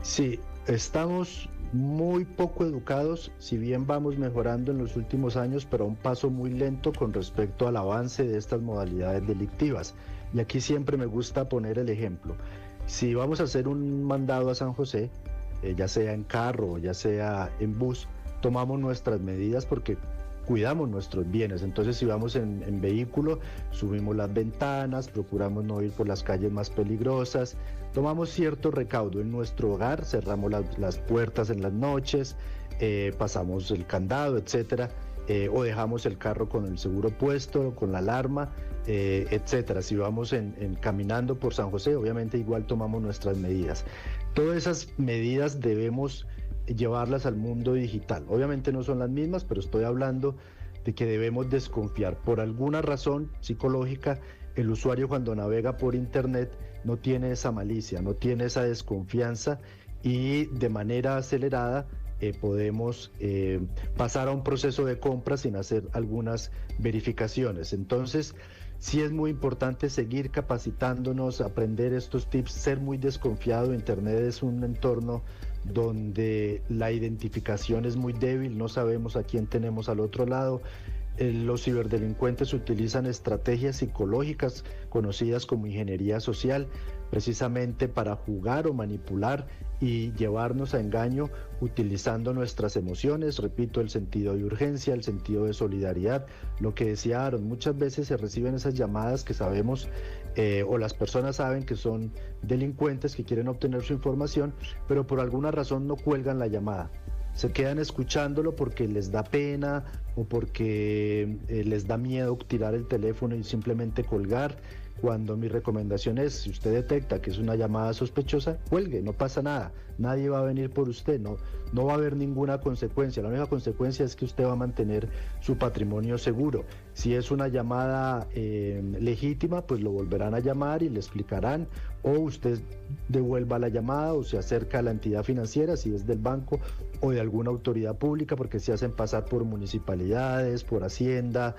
Sí, estamos muy poco educados, si bien vamos mejorando en los últimos años, pero a un paso muy lento con respecto al avance de estas modalidades delictivas. Y aquí siempre me gusta poner el ejemplo. Si vamos a hacer un mandado a San José, ya sea en carro o ya sea en bus, tomamos nuestras medidas porque cuidamos nuestros bienes. Entonces, si vamos en vehículo, subimos las ventanas, procuramos no ir por las calles más peligrosas, tomamos cierto recaudo. En nuestro hogar cerramos las puertas en las noches, pasamos el candado, etcétera, o dejamos el carro con el seguro puesto, con la alarma, etcétera. Si vamos caminando por San José, obviamente igual tomamos nuestras medidas. Todas esas medidas debemos llevarlas al mundo digital. Obviamente no son las mismas, pero estoy hablando de que debemos desconfiar. Por alguna razón psicológica, el usuario cuando navega por Internet no tiene esa malicia, no tiene esa desconfianza, y de manera acelerada podemos pasar a un proceso de compra sin hacer algunas verificaciones. Entonces, sí es muy importante seguir capacitándonos, aprender estos tips, ser muy desconfiado. Internet es un entorno donde la identificación es muy débil, no sabemos a quién tenemos al otro lado. Los ciberdelincuentes utilizan estrategias psicológicas conocidas como ingeniería social, precisamente para jugar o manipular y llevarnos a engaño utilizando nuestras emociones, repito, el sentido de urgencia, el sentido de solidaridad. Lo que decía Aaron, muchas veces se reciben esas llamadas que sabemos o las personas saben que son delincuentes que quieren obtener su información, pero por alguna razón no cuelgan la llamada. Se quedan escuchándolo porque les da pena o porque les da miedo tirar el teléfono y simplemente colgar, cuando mi recomendación es, si usted detecta que es una llamada sospechosa, cuelgue, no pasa nada, nadie va a venir por usted, no va a haber ninguna consecuencia. La única consecuencia es que usted va a mantener su patrimonio seguro. Si es una llamada legítima, pues lo volverán a llamar y le explicarán, o usted devuelva la llamada o se acerca a la entidad financiera, si es del banco o de alguna autoridad pública, porque se hacen pasar por municipalidades, por Hacienda,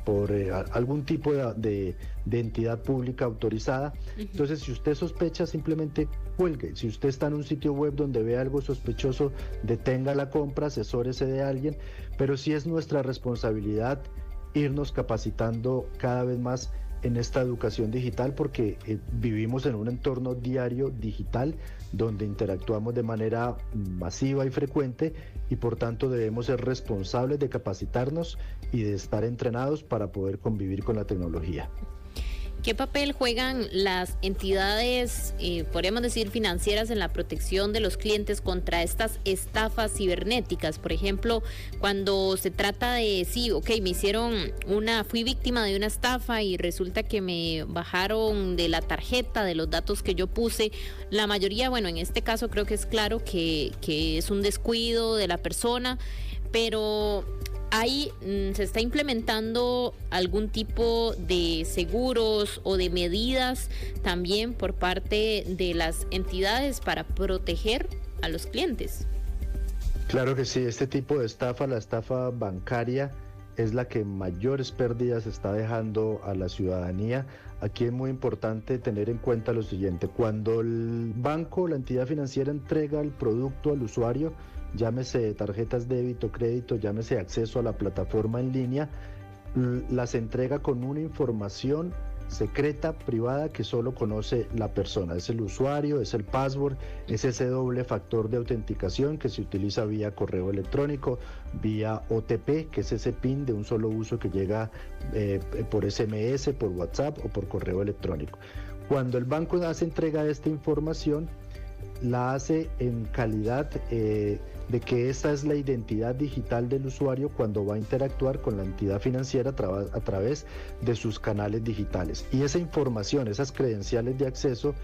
por algún tipo de entidad pública autorizada. Entonces, si usted sospecha, simplemente cuelgue. Si usted está en un sitio web donde ve algo sospechoso, detenga la compra, asesórese de alguien, pero sí es nuestra responsabilidad irnos capacitando cada vez más en esta educación digital, porque vivimos en un entorno diario digital donde interactuamos de manera masiva y frecuente, y por tanto debemos ser responsables de capacitarnos y de estar entrenados para poder convivir con la tecnología. ¿Qué papel juegan las entidades, podríamos decir, financieras en la protección de los clientes contra estas estafas cibernéticas? Por ejemplo, cuando se trata de, fui víctima de una estafa y resulta que me bajaron de la tarjeta, de los datos que yo puse. La mayoría, en este caso creo que es claro que es un descuido de la persona, pero ahí se está implementando algún tipo de seguros o de medidas también por parte de las entidades para proteger a los clientes. Claro que sí, este tipo de estafa, la estafa bancaria, es la que mayores pérdidas está dejando a la ciudadanía. Aquí es muy importante tener en cuenta lo siguiente: cuando el banco o la entidad financiera entrega el producto al usuario, llámese tarjetas débito, crédito, llámese acceso a la plataforma en línea, las entrega con una información secreta, privada, que solo conoce la persona. Es el usuario, es el password, es ese doble factor de autenticación que se utiliza vía correo electrónico, vía OTP, que es ese PIN de un solo uso que llega por SMS, por WhatsApp o por correo electrónico. Cuando el banco hace entrega de esta información, la hace en calidad de que esa es la identidad digital del usuario cuando va a interactuar con la entidad financiera a través de sus canales digitales. Y esa información, esas credenciales de acceso,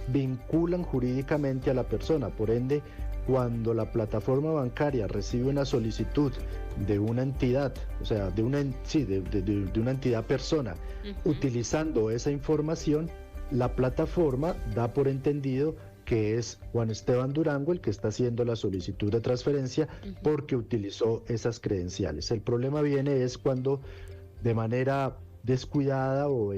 vinculan jurídicamente a la persona. Por ende, cuando la plataforma bancaria recibe una solicitud de una entidad, o sea, de una entidad persona, utilizando esa información, la plataforma da por entendido que es Juan Esteban Durango el que está haciendo la solicitud de transferencia porque utilizó esas credenciales. El problema viene es cuando de manera descuidada o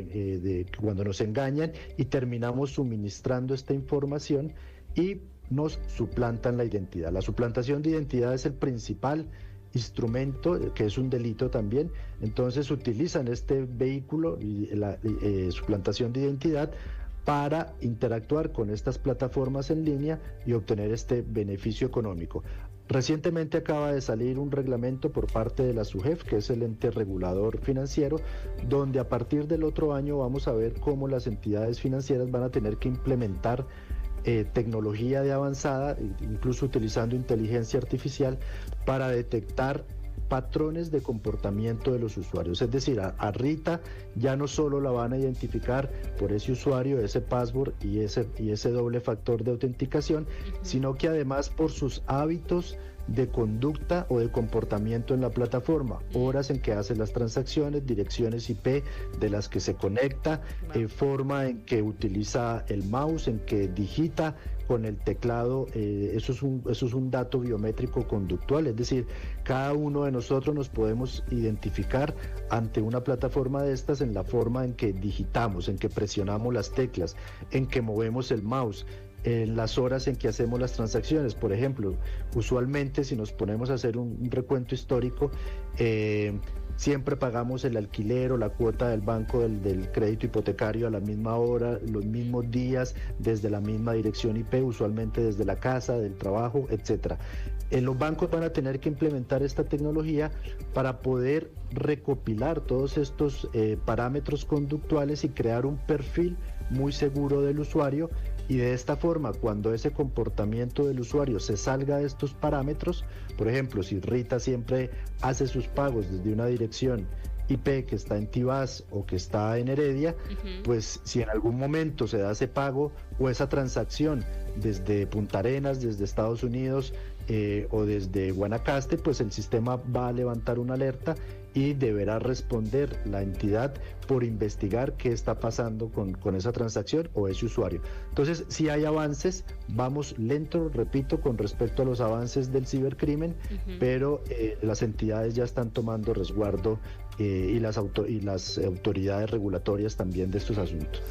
cuando nos engañan y terminamos suministrando esta información y nos suplantan la identidad. La suplantación de identidad es el principal instrumento, que es un delito también. Entonces utilizan este vehículo, la suplantación de identidad, para interactuar con estas plataformas en línea y obtener este beneficio económico. Recientemente acaba de salir un reglamento por parte de la SUGEF, que es el ente regulador financiero, donde a partir del otro año vamos a ver cómo las entidades financieras van a tener que implementar tecnología de avanzada, incluso utilizando inteligencia artificial, para detectar patrones de comportamiento de los usuarios. Es decir, a Rita ya no solo la van a identificar por ese usuario, ese password y ese doble factor de autenticación, sino que además por sus hábitos de conducta o de comportamiento en la plataforma, horas en que hace las transacciones, direcciones IP de las que se conecta, forma en que utiliza el mouse, en que digita con el teclado. Eso es un dato biométrico conductual, es decir, cada uno de nosotros nos podemos identificar ante una plataforma de estas en la forma en que digitamos, en que presionamos las teclas, en que movemos el mouse, en las horas en que hacemos las transacciones. Por ejemplo, usualmente si nos ponemos a hacer un recuento histórico, siempre pagamos el alquiler o la cuota del banco del crédito hipotecario a la misma hora, los mismos días, desde la misma dirección IP, usualmente desde la casa, del trabajo, etcétera. Los bancos van a tener que implementar esta tecnología para poder recopilar todos estos parámetros conductuales y crear un perfil muy seguro del usuario, y de esta forma, cuando ese comportamiento del usuario se salga de estos parámetros, por ejemplo, si Rita siempre hace sus pagos desde una dirección IP que está en Tibás o que está en Heredia, pues si en algún momento se da ese pago o esa transacción desde Punta Arenas, desde Estados Unidos o desde Guanacaste, pues el sistema va a levantar una alerta y deberá responder la entidad por investigar qué está pasando con esa transacción o ese usuario. Entonces, si hay avances, vamos lento, repito, con respecto a los avances del cibercrimen, pero las entidades ya están tomando resguardo y las autoridades regulatorias también de estos asuntos.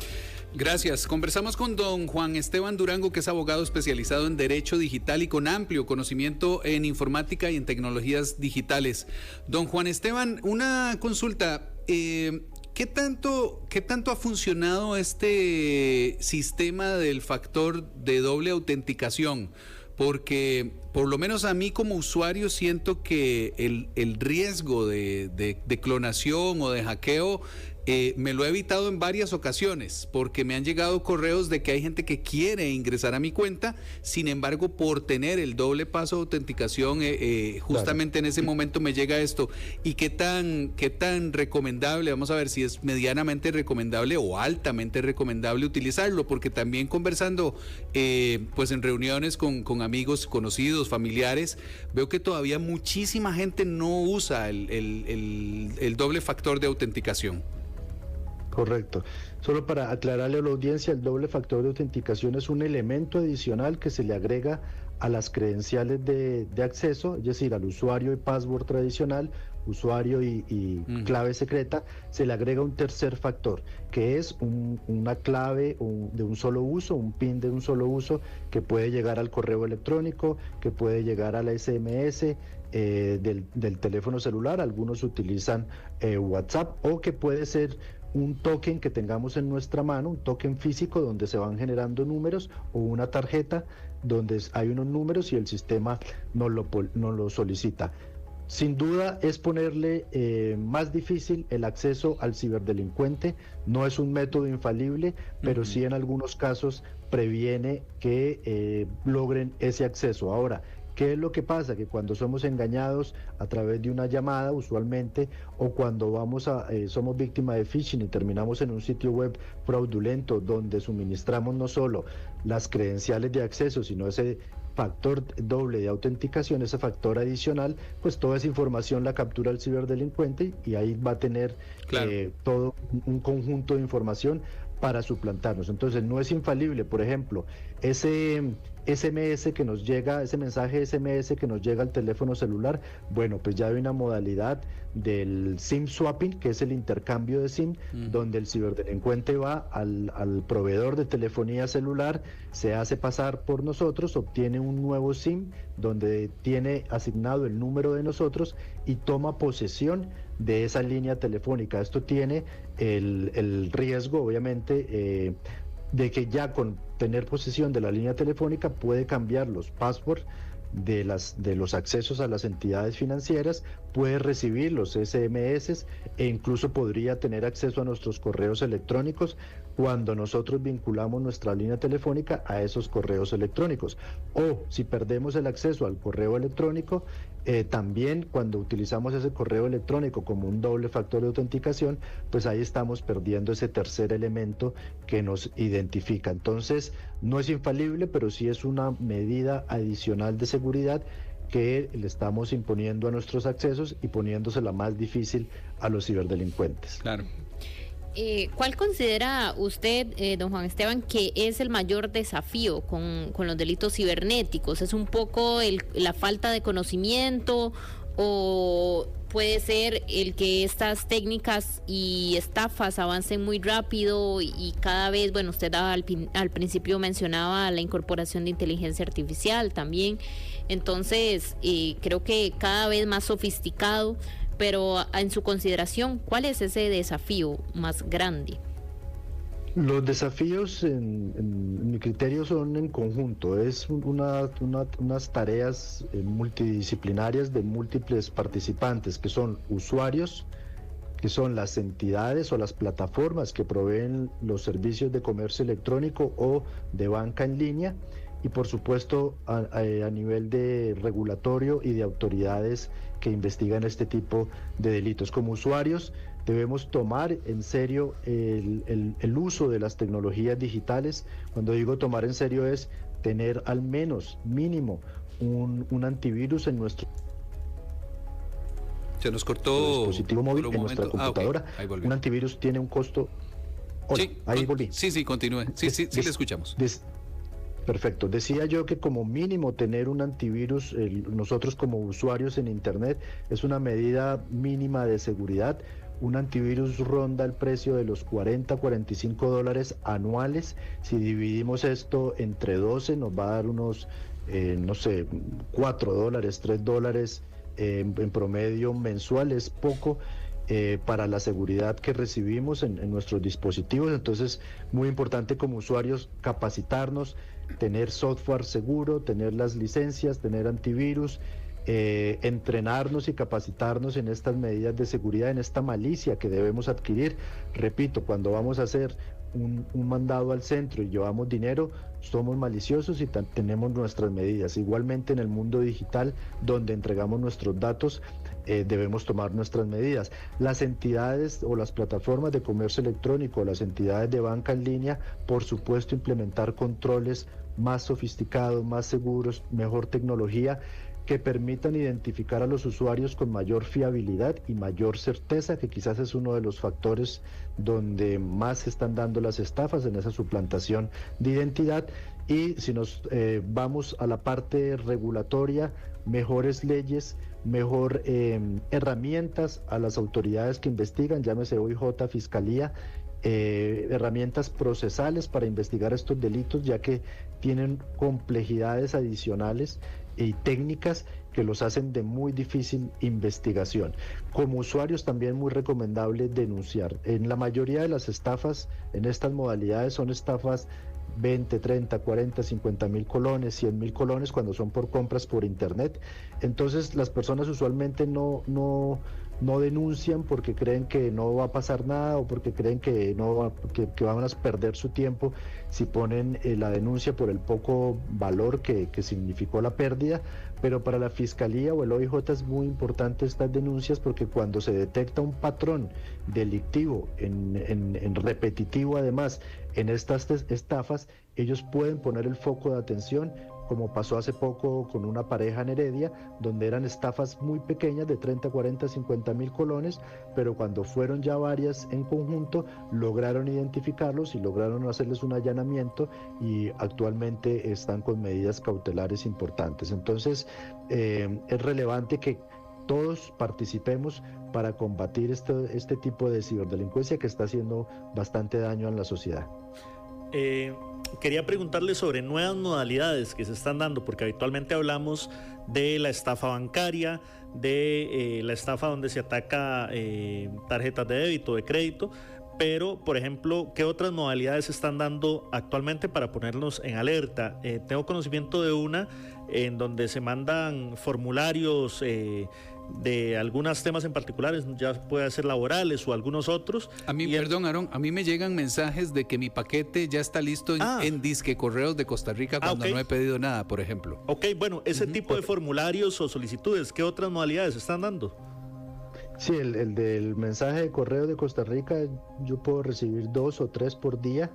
Gracias. Conversamos con don Juan Esteban Durango, que es abogado especializado en Derecho Digital y con amplio conocimiento en informática y en tecnologías digitales. Don Juan Esteban, una consulta. ¿Qué tanto ha funcionado este sistema del factor de doble autenticación? Porque por lo menos a mí como usuario siento que el riesgo de clonación o de hackeo me lo he evitado en varias ocasiones, porque me han llegado correos de que hay gente que quiere ingresar a mi cuenta, sin embargo, por tener el doble paso de autenticación, justamente en ese momento me llega esto. ¿Y qué tan recomendable? Vamos a ver si es medianamente recomendable o altamente recomendable utilizarlo, porque también conversando pues en reuniones con amigos, conocidos, familiares, veo que todavía muchísima gente no usa el doble factor de autenticación. Correcto. Solo para aclararle a la audiencia, el doble factor de autenticación es un elemento adicional que se le agrega a las credenciales de acceso, es decir, al usuario y password tradicional, usuario y clave secreta, se le agrega un tercer factor, que es una clave de un solo uso, un PIN de un solo uso, que puede llegar al correo electrónico, que puede llegar a la SMS del teléfono celular, algunos utilizan WhatsApp, o que puede ser un token que tengamos en nuestra mano, un token físico donde se van generando números, o una tarjeta donde hay unos números y el sistema nos lo solicita. Sin duda es ponerle más difícil el acceso al ciberdelincuente. No es un método infalible, pero sí en algunos casos previene que logren ese acceso. Ahora, ¿qué es lo que pasa? Que cuando somos engañados a través de una llamada, usualmente, o cuando somos víctimas de phishing y terminamos en un sitio web fraudulento donde suministramos no solo las credenciales de acceso, sino ese factor doble de autenticación, ese factor adicional, pues toda esa información la captura el ciberdelincuente y ahí va a tener todo un conjunto de información para suplantarnos. Entonces no es infalible. Por ejemplo, ese SMS que nos llega, ese mensaje SMS que nos llega al teléfono celular, bueno, pues ya hay una modalidad del SIM swapping, que es el intercambio de SIM, donde el ciberdelincuente va al proveedor de telefonía celular, se hace pasar por nosotros, obtiene un nuevo SIM donde tiene asignado el número de nosotros y toma posesión de esa línea telefónica. Esto tiene el riesgo, obviamente, de que ya con tener posesión de la línea telefónica puede cambiar los passwords de los accesos a las entidades financieras, puede recibir los SMS e incluso podría tener acceso a nuestros correos electrónicos cuando nosotros vinculamos nuestra línea telefónica a esos correos electrónicos. O si perdemos el acceso al correo electrónico, también cuando utilizamos ese correo electrónico como un doble factor de autenticación, pues ahí estamos perdiendo ese tercer elemento que nos identifica. Entonces, no es infalible, pero sí es una medida adicional de seguridad que le estamos imponiendo a nuestros accesos y poniéndosela más difícil a los ciberdelincuentes. Claro. ¿Cuál considera usted, don Juan Esteban, que es el mayor desafío con los delitos cibernéticos? ¿Es un poco la falta de conocimiento o puede ser el que estas técnicas y estafas avancen muy rápido y cada vez, bueno, usted al principio mencionaba la incorporación de inteligencia artificial también, entonces creo que cada vez más sofisticado? Pero en su consideración, ¿cuál es ese desafío más grande? Los desafíos, en mi criterio, son en conjunto. Es unas tareas multidisciplinarias de múltiples participantes, que son usuarios, que son las entidades o las plataformas que proveen los servicios de comercio electrónico o de banca en línea, y por supuesto a nivel de regulatorio y de autoridades que investigan este tipo de delitos. Como usuarios debemos tomar en serio el uso de las tecnologías digitales. Cuando digo tomar en serio es tener al menos mínimo un antivirus en nuestro dispositivo móvil, en nuestra computadora. Okay. Un antivirus tiene un costo. Hola, sí, ahí volví. Sí, continúe. Sí, le escuchamos. Perfecto. Decía yo que como mínimo tener un antivirus, nosotros como usuarios en Internet, es una medida mínima de seguridad. Un antivirus ronda el precio de los $40-45 anuales. Si dividimos esto entre 12, nos va a dar unos, $4, $3 en promedio mensual. Es poco para la seguridad que recibimos en nuestros dispositivos. Entonces, muy importante como usuarios capacitarnos, tener software seguro, tener las licencias, tener antivirus, entrenarnos y capacitarnos en estas medidas de seguridad, en esta malicia que debemos adquirir. Repito, cuando vamos a hacer un mandado al centro y llevamos dinero, somos maliciosos y tenemos nuestras medidas. Igualmente en el mundo digital, donde entregamos nuestros datos, debemos tomar nuestras medidas. Las entidades o las plataformas de comercio electrónico, las entidades de banca en línea, por supuesto implementar controles más sofisticados, más seguros, mejor tecnología, que permitan identificar a los usuarios con mayor fiabilidad y mayor certeza, que quizás es uno de los factores donde más se están dando las estafas, en esa suplantación de identidad. Y si nos vamos a la parte regulatoria, mejores leyes, mejor herramientas a las autoridades que investigan, llámese OIJ, Fiscalía, herramientas procesales para investigar estos delitos, ya que tienen complejidades adicionales y técnicas que los hacen de muy difícil investigación. Como usuarios también muy recomendable denunciar. En la mayoría de las estafas en estas modalidades son estafas 20, 30, 40, 50 mil colones, 100 mil colones cuando son por compras por internet. Entonces las personas usualmente no denuncian porque creen que no va a pasar nada, o porque creen que que van a perder su tiempo si ponen la denuncia por el poco valor que significó la pérdida. Pero para la Fiscalía o el OIJ es muy importante estas denuncias, porque cuando se detecta un patrón delictivo en repetitivo, además en estas estafas, ellos pueden poner el foco de atención, como pasó hace poco con una pareja en Heredia, donde eran estafas muy pequeñas de 30, 40, 50 mil colones, pero cuando fueron ya varias en conjunto, lograron identificarlos y lograron hacerles un allanamiento, y actualmente están con medidas cautelares importantes. Entonces, es relevante que todos participemos para combatir este tipo de ciberdelincuencia que está haciendo bastante daño a la sociedad. Quería preguntarle sobre nuevas modalidades que se están dando, porque habitualmente hablamos de la estafa bancaria, de la estafa donde se ataca tarjetas de débito, de crédito, pero, por ejemplo, ¿qué otras modalidades se están dando actualmente para ponernos en alerta? Tengo conocimiento de una en donde se mandan formularios de algunos temas en particulares, ya puede ser laborales o algunos otros. A mí, perdón, Aarón, a mí me llegan mensajes de que mi paquete ya está listo en Disque Correos de Costa Rica cuando no he pedido nada, por ejemplo. Ok, bueno, ese tipo de formularios o solicitudes, ¿qué otras modalidades se están dando? Sí, el del mensaje de correo de Costa Rica, yo puedo recibir 2 o 3 por día.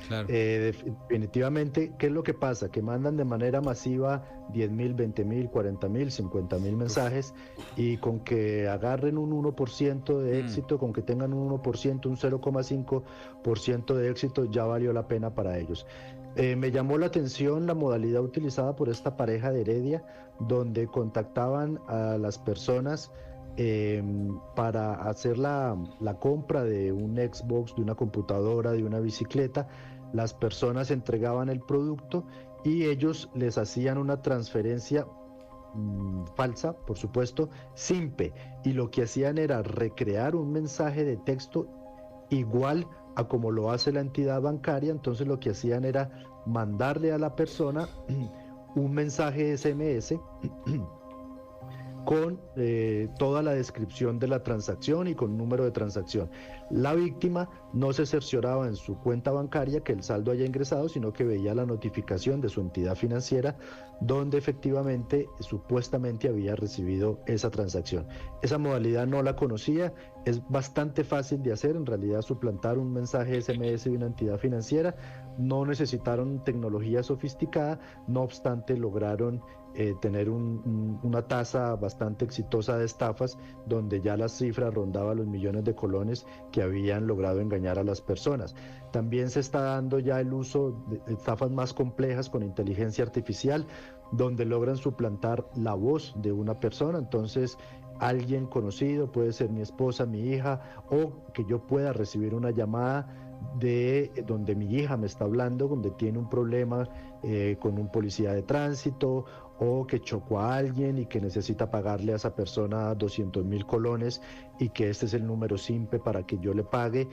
Claro. Definitivamente, ¿qué es lo que pasa? Que mandan de manera masiva 10,000, 20,000, 40,000, 50,000 mensajes, y con que agarren un 1% de éxito, con que tengan un 1%, un 0,5% de éxito, ya valió la pena para ellos. Me llamó la atención la modalidad utilizada por esta pareja de Heredia, donde contactaban a las personas para hacer la compra de un Xbox, de una computadora, de una bicicleta. Las personas entregaban el producto y ellos les hacían una transferencia falsa, por supuesto, simpe, y lo que hacían era recrear un mensaje de texto igual a como lo hace la entidad bancaria. Entonces lo que hacían era mandarle a la persona un mensaje SMS con toda la descripción de la transacción y con número de transacción. La víctima no se cercioraba en su cuenta bancaria que el saldo haya ingresado, sino que veía la notificación de su entidad financiera donde efectivamente, supuestamente había recibido esa transacción. Esa modalidad no la conocía, es bastante fácil de hacer, en realidad suplantar un mensaje SMS de una entidad financiera. No necesitaron tecnología sofisticada, no obstante lograron tener una tasa bastante exitosa de estafas, donde ya la cifra rondaba los millones de colones que habían logrado engañar a las personas. También se está dando ya el uso de estafas más complejas con inteligencia artificial, donde logran suplantar la voz de una persona. Entonces, alguien conocido, puede ser mi esposa, mi hija, o que yo pueda recibir una llamada de donde mi hija me está hablando, donde tiene un problema con un policía de tránsito, o que chocó a alguien y que necesita pagarle a esa persona 200,000 colones, y que este es el número simpe para que yo le pague,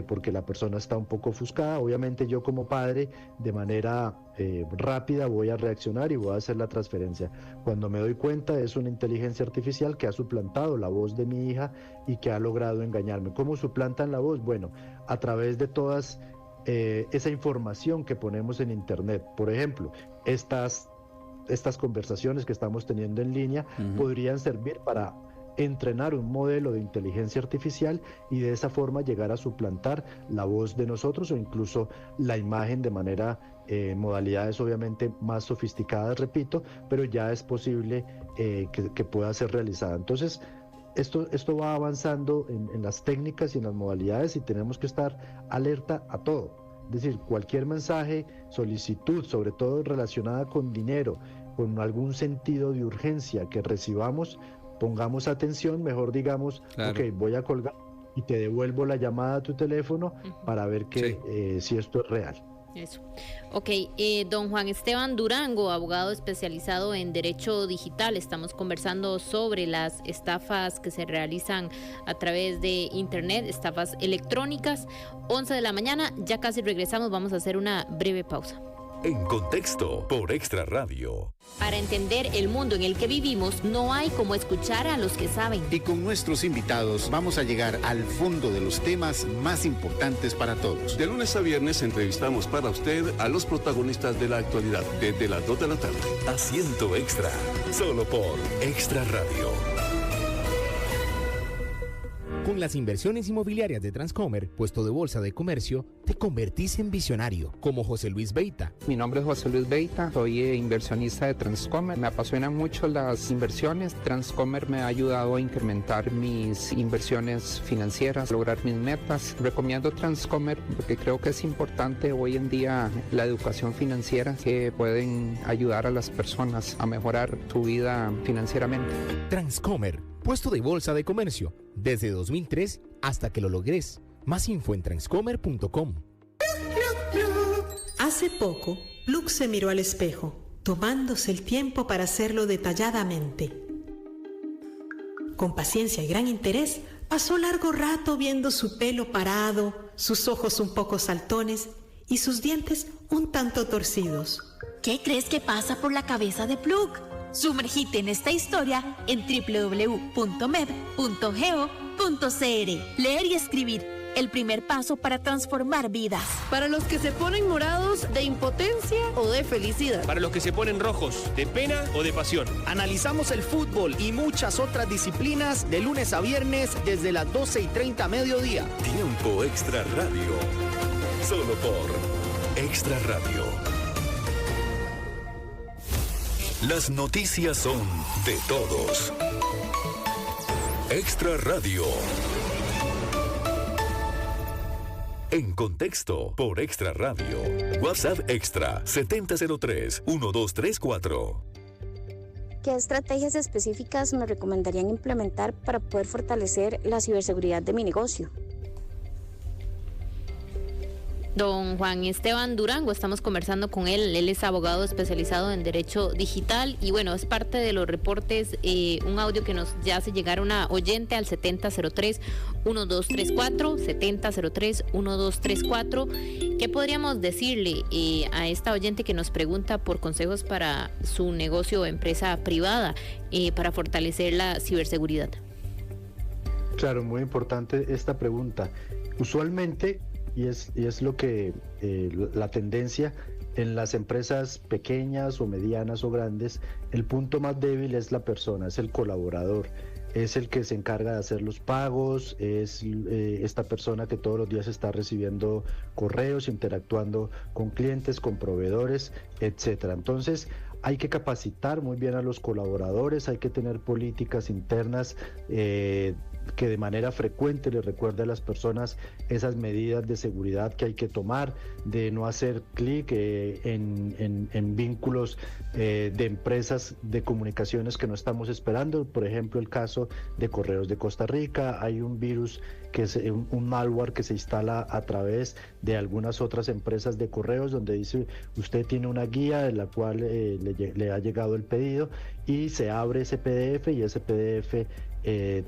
porque la persona está un poco ofuscada. Obviamente yo como padre, de manera rápida, voy a reaccionar y voy a hacer la transferencia. Cuando me doy cuenta, es una inteligencia artificial que ha suplantado la voz de mi hija y que ha logrado engañarme. ¿Cómo suplantan la voz? Bueno, a través de todas esa información que ponemos en internet. Por ejemplo, estas conversaciones que estamos teniendo en línea podrían servir para entrenar un modelo de inteligencia artificial y de esa forma llegar a suplantar la voz de nosotros o incluso la imagen de manera modalidades obviamente más sofisticadas, repito, pero ya es posible que pueda ser realizada. Entonces, esto va avanzando en las técnicas y en las modalidades y tenemos que estar alerta a todo. Es decir, cualquier mensaje, solicitud, sobre todo relacionada con dinero, con algún sentido de urgencia que recibamos, pongamos atención, mejor digamos, claro. Ok, voy a colgar y te devuelvo la llamada a tu teléfono para ver que si esto es real. Eso. Ok, don Juan Esteban Durango, abogado especializado en Derecho Digital. Estamos conversando sobre las estafas que se realizan a través de Internet, estafas electrónicas. 11 de la mañana, ya casi regresamos, vamos a hacer una breve pausa. En Contexto, por Extra Radio. Para entender el mundo en el que vivimos, no hay como escuchar a los que saben. Y con nuestros invitados vamos a llegar al fondo de los temas más importantes para todos. De lunes a viernes entrevistamos para usted a los protagonistas de la actualidad, desde las 2 de la tarde. Asiento Extra, solo por Extra Radio. Con las inversiones inmobiliarias de Transcomer, puesto de bolsa de comercio, te convertís en visionario, como José Luis Beita. Mi nombre es José Luis Beita, soy inversionista de Transcomer. Me apasionan mucho las inversiones. Transcomer me ha ayudado a incrementar mis inversiones financieras, lograr mis metas. Recomiendo Transcomer porque creo que es importante hoy en día la educación financiera, que pueden ayudar a las personas a mejorar su vida financieramente. Transcomer, puesto de bolsa de comercio, desde 2003 hasta que lo logres. Más info en transcomer.com. Hace poco, Luke se miró al espejo, tomándose el tiempo para hacerlo detalladamente. Con paciencia y gran interés, pasó largo rato viendo su pelo parado, sus ojos un poco saltones y sus dientes un tanto torcidos. ¿Qué crees que pasa por la cabeza de Plug? Sumergite en esta historia en www.med.go.cr. Leer y escribir, el primer paso para transformar vidas. Para los que se ponen morados de impotencia o de felicidad. Para los que se ponen rojos de pena o de pasión. Analizamos el fútbol y muchas otras disciplinas de lunes a viernes desde las 12:30 mediodía. Tiempo Extra Radio, solo por Extra Radio. Las noticias son de todos. Extra Radio. En Contexto, por Extra Radio. WhatsApp Extra 7003-1234. ¿Qué estrategias específicas me recomendarían implementar para poder fortalecer la ciberseguridad de mi negocio? Don Juan Esteban Durango, estamos conversando con él. Él es abogado especializado en Derecho Digital y bueno, es parte de los reportes, un audio que nos ya hace llegar una oyente al 7003-1234, 7003-1234. ¿Qué podríamos decirle a esta oyente que nos pregunta por consejos para su negocio o empresa privada para fortalecer la ciberseguridad? Claro, muy importante esta pregunta. Usualmente, y es lo que la tendencia en las empresas pequeñas o medianas o grandes, el punto más débil es la persona, es el colaborador, es el que se encarga de hacer los pagos, es esta persona que todos los días está recibiendo correos, interactuando con clientes, con proveedores, etcétera. Entonces, hay que capacitar muy bien a los colaboradores, hay que tener políticas internas que de manera frecuente les recuerde a las personas esas medidas de seguridad que hay que tomar, de no hacer clic en vínculos de empresas de comunicaciones que no estamos esperando. Por ejemplo, el caso de Correos de Costa Rica, hay un virus que es un malware que se instala a través de algunas otras empresas de correos donde dice usted tiene una guía de la cual le ha llegado el pedido y se abre ese PDF y ese PDF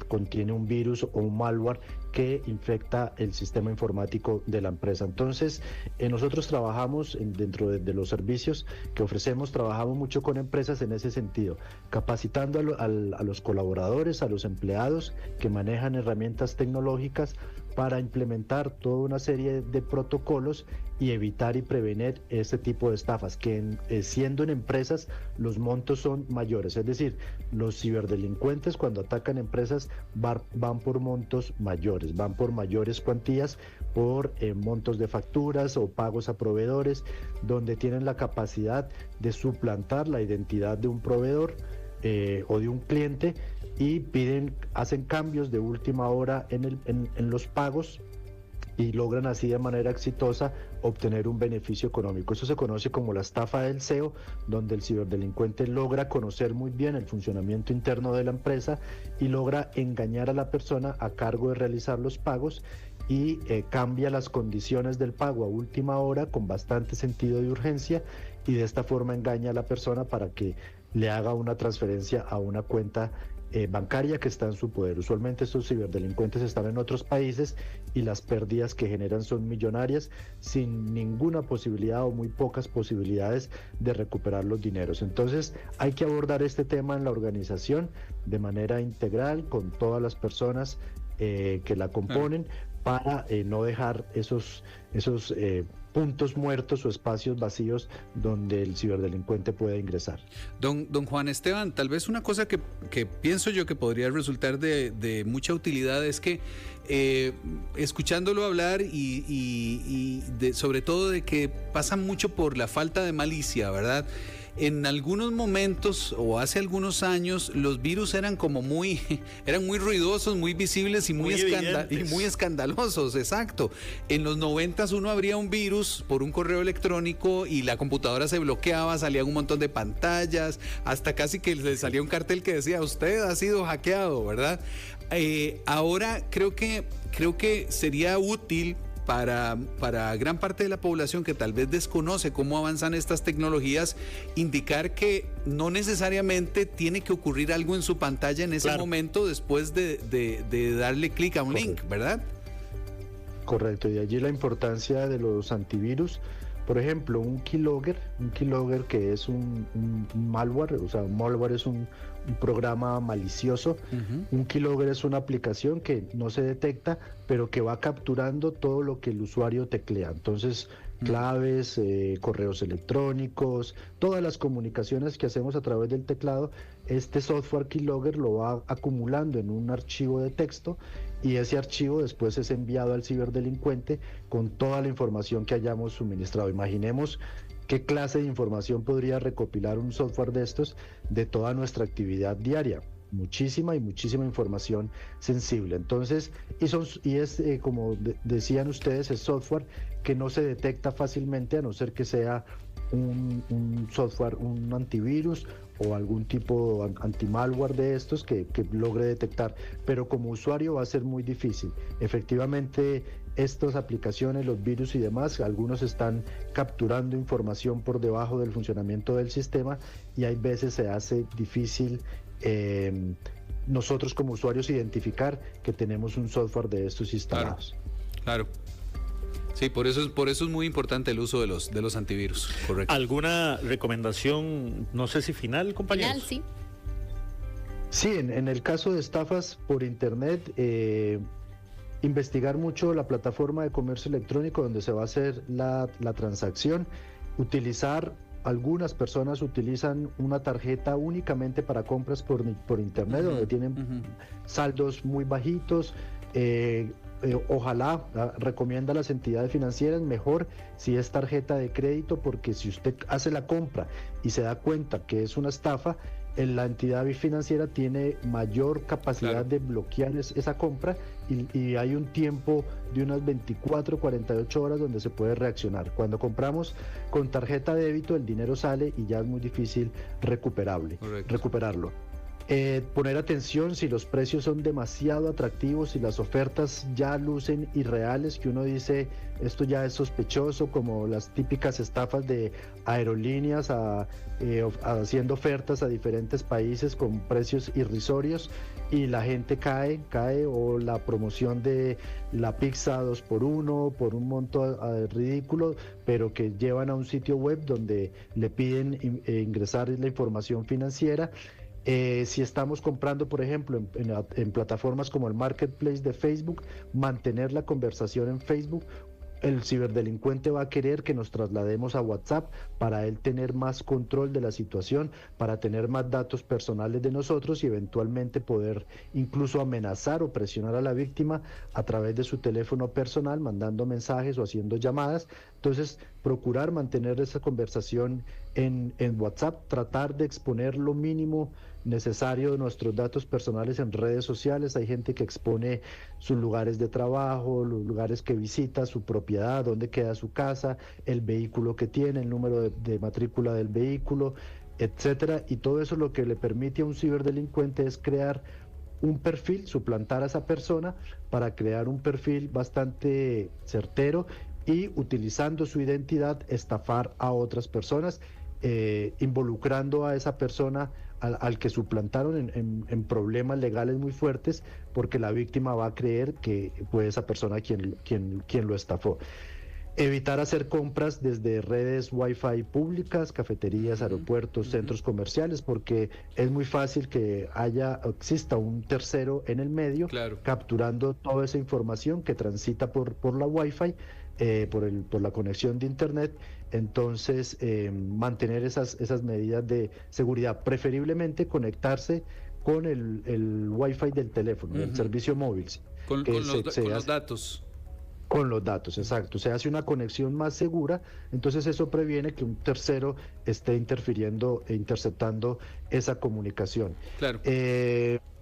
contiene un virus o un malware que infecta el sistema informático de la empresa. Entonces, nosotros trabajamos dentro de los servicios que ofrecemos, trabajamos mucho con empresas en ese sentido, capacitando a los colaboradores, a los empleados que manejan herramientas tecnológicas para implementar toda una serie de protocolos y evitar y prevenir este tipo de estafas, que siendo en empresas los montos son mayores, es decir, los ciberdelincuentes cuando atacan empresas van por montos mayores, van por mayores cuantías, por montos de facturas o pagos a proveedores, donde tienen la capacidad de suplantar la identidad de un proveedor o de un cliente y hacen cambios de última hora en los pagos y logran así de manera exitosa obtener un beneficio económico. Eso se conoce como la estafa del CEO, donde el ciberdelincuente logra conocer muy bien el funcionamiento interno de la empresa y logra engañar a la persona a cargo de realizar los pagos y cambia las condiciones del pago a última hora con bastante sentido de urgencia y de esta forma engaña a la persona para que le haga una transferencia a una cuenta bancaria que está en su poder. Usualmente estos ciberdelincuentes están en otros países y las pérdidas que generan son millonarias sin ninguna posibilidad o muy pocas posibilidades de recuperar los dineros. Entonces hay que abordar este tema en la organización de manera integral con todas las personas que la componen para no dejar esos puntos muertos o espacios vacíos donde el ciberdelincuente pueda ingresar. Don Juan Esteban, tal vez una cosa que pienso yo que podría resultar de mucha utilidad es que escuchándolo hablar y sobre todo de que pasa mucho por la falta de malicia, ¿verdad? En algunos momentos o hace algunos años los virus eran muy ruidosos, muy visibles y muy escandalosos, exacto. En los 90s uno abría un virus por un correo electrónico y la computadora se bloqueaba, salían un montón de pantallas, hasta casi que le salía un cartel que decía usted ha sido hackeado, ¿verdad? Ahora creo que sería útil para gran parte de la población que tal vez desconoce cómo avanzan estas tecnologías, indicar que no necesariamente tiene que ocurrir algo en su pantalla en ese momento después de darle clic a un link, ¿verdad? Correcto, y allí la importancia de los antivirus. Por ejemplo, un keylogger que es un malware, o sea, un malware es un programa malicioso. Un keylogger es una aplicación que no se detecta, pero que va capturando todo lo que el usuario teclea. Entonces, claves, correos electrónicos, todas las comunicaciones que hacemos a través del teclado, este software keylogger lo va acumulando en un archivo de texto y ese archivo después es enviado al ciberdelincuente con toda la información que hayamos suministrado. Imaginemos qué clase de información podría recopilar un software de estos de toda nuestra actividad diaria. Muchísima información sensible. Entonces, como decían ustedes, es software que no se detecta fácilmente a no ser que sea un software, un antivirus o algún tipo anti-malware de estos que logre detectar, pero como usuario va a ser muy difícil. Efectivamente, estas aplicaciones, los virus y demás, algunos están capturando información por debajo del funcionamiento del sistema y hay veces se hace difícil nosotros como usuarios identificar que tenemos un software de estos instalados. Claro. Sí, por eso es muy importante el uso de los antivirus. Correcto. ¿Alguna recomendación, no sé si final, compañeros? Final, sí. Sí, en el caso de estafas por internet, investigar mucho la plataforma de comercio electrónico donde se va a hacer la transacción, algunas personas utilizan una tarjeta únicamente para compras por internet, donde tienen saldos muy bajitos. Ojalá recomienda a las entidades financieras mejor si es tarjeta de crédito, porque si usted hace la compra y se da cuenta que es una estafa, la entidad financiera tiene mayor capacidad de bloquear esa compra y hay un tiempo de unas 24, 48 horas donde se puede reaccionar. Cuando compramos con tarjeta de débito, el dinero sale y ya es muy difícil recuperarlo. Poner atención si los precios son demasiado atractivos, si las ofertas ya lucen irreales, que uno dice esto ya es sospechoso, como las típicas estafas de aerolíneas haciendo ofertas a diferentes países con precios irrisorios y la gente cae, o la promoción de la pizza 2x1 por un monto ridículo, pero que llevan a un sitio web donde le piden ingresar la información financiera. Si estamos comprando, por ejemplo, en plataformas como el Marketplace de Facebook, mantener la conversación en Facebook. El ciberdelincuente va a querer que nos traslademos a WhatsApp para él tener más control de la situación, para tener más datos personales de nosotros y eventualmente poder incluso amenazar o presionar a la víctima a través de su teléfono personal, mandando mensajes o haciendo llamadas. Entonces, procurar mantener esa conversación en WhatsApp, tratar de exponer lo mínimo necesario de nuestros datos personales en redes sociales. Hay gente que expone sus lugares de trabajo, los lugares que visita, su propiedad, dónde queda su casa, el vehículo que tiene, el número de matrícula del vehículo, etcétera, y todo eso lo que le permite a un ciberdelincuente es crear un perfil, suplantar a esa persona para crear un perfil bastante certero y, utilizando su identidad, estafar a otras personas, involucrando a esa persona al que suplantaron en problemas legales muy fuertes, porque la víctima va a creer que fue esa persona quien lo estafó. Evitar hacer compras desde redes Wi-Fi públicas, cafeterías, aeropuertos, centros comerciales, porque es muy fácil que exista un tercero en el medio, capturando toda esa información que transita por la Wi-Fi, por la conexión de internet. Entonces, mantener esas medidas de seguridad, preferiblemente conectarse con el Wi-Fi del teléfono, del servicio móvil. Con los datos. Con los datos, exacto. Se hace una conexión más segura, entonces eso previene que un tercero esté interfiriendo e interceptando esa comunicación. Claro.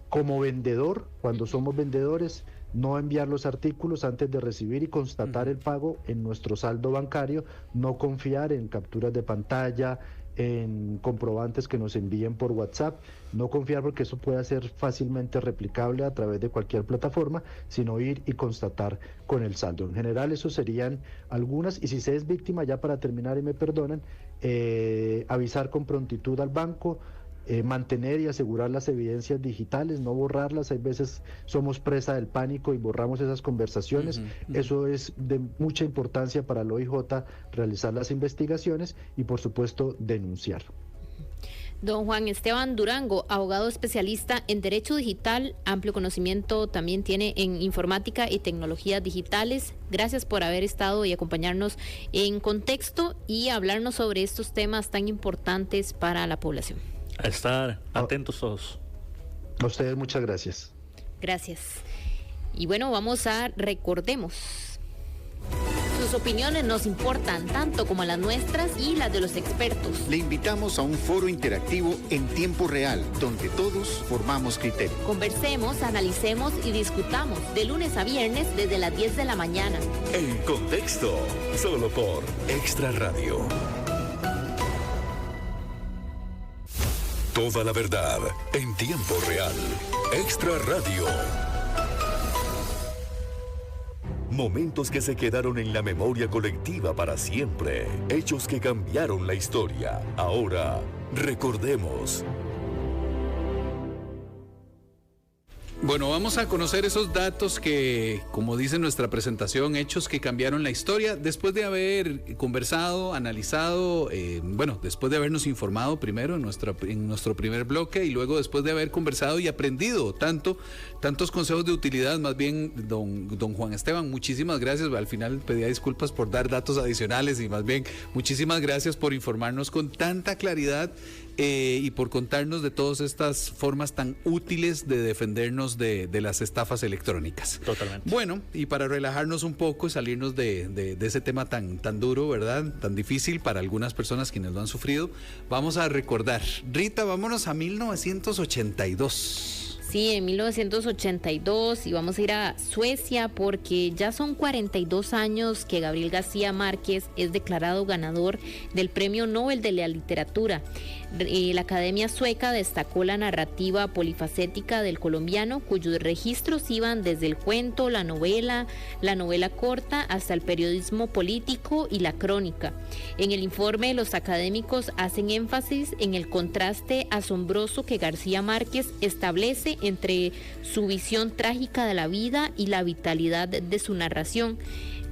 Como vendedor, cuando somos vendedores, no enviar los artículos antes de recibir y constatar el pago en nuestro saldo bancario, no confiar en capturas de pantalla, en comprobantes que nos envíen por WhatsApp, no confiar porque eso puede ser fácilmente replicable a través de cualquier plataforma, sino ir y constatar con el saldo. En general, eso serían algunas, y si se es víctima, ya para terminar y me perdonan, avisar con prontitud al banco, mantener y asegurar las evidencias digitales, no borrarlas. Hay veces somos presa del pánico y borramos esas conversaciones. Eso es de mucha importancia para el OIJ, realizar las investigaciones y, por supuesto, denunciar. Don Juan Esteban Durango, abogado especialista en Derecho Digital, amplio conocimiento también tiene en informática y tecnologías digitales. Gracias por haber estado y acompañarnos en Contexto y hablarnos sobre estos temas tan importantes para la población. A estar atentos todos. A ustedes muchas gracias. Gracias. Y bueno, vamos a Recordemos. Sus opiniones nos importan tanto como las nuestras y las de los expertos. Le invitamos a un foro interactivo en tiempo real, donde todos formamos criterio. Conversemos, analicemos y discutamos de lunes a viernes desde las 10 de la mañana. En Contexto, solo por Extra Radio. Toda la verdad en tiempo real. Extra Radio. Momentos que se quedaron en la memoria colectiva para siempre. Hechos que cambiaron la historia. Ahora, recordemos. Bueno, vamos a conocer esos datos que, como dice nuestra presentación, hechos que cambiaron la historia, después de haber conversado, analizado, después de habernos informado primero en nuestro primer bloque y luego después de haber conversado y aprendido tantos consejos de utilidad. Más bien, don Juan Esteban, muchísimas gracias. Al final pedía disculpas por dar datos adicionales y más bien muchísimas gracias por informarnos con tanta claridad y por contarnos de todas estas formas tan útiles de defendernos de las estafas electrónicas. Totalmente. Bueno, y para relajarnos un poco y salirnos de ese tema tan duro, ¿verdad? Tan difícil para algunas personas quienes lo han sufrido, vamos a recordar. Rita, vámonos a 1982. Sí, en 1982, y vamos a ir a Suecia porque ya son 42 años que Gabriel García Márquez es declarado ganador del Premio Nobel de la Literatura. La Academia Sueca destacó la narrativa polifacética del colombiano, cuyos registros iban desde el cuento, la novela corta, hasta el periodismo político y la crónica. En el informe, los académicos hacen énfasis en el contraste asombroso que García Márquez establece entre su visión trágica de la vida y la vitalidad de su narración.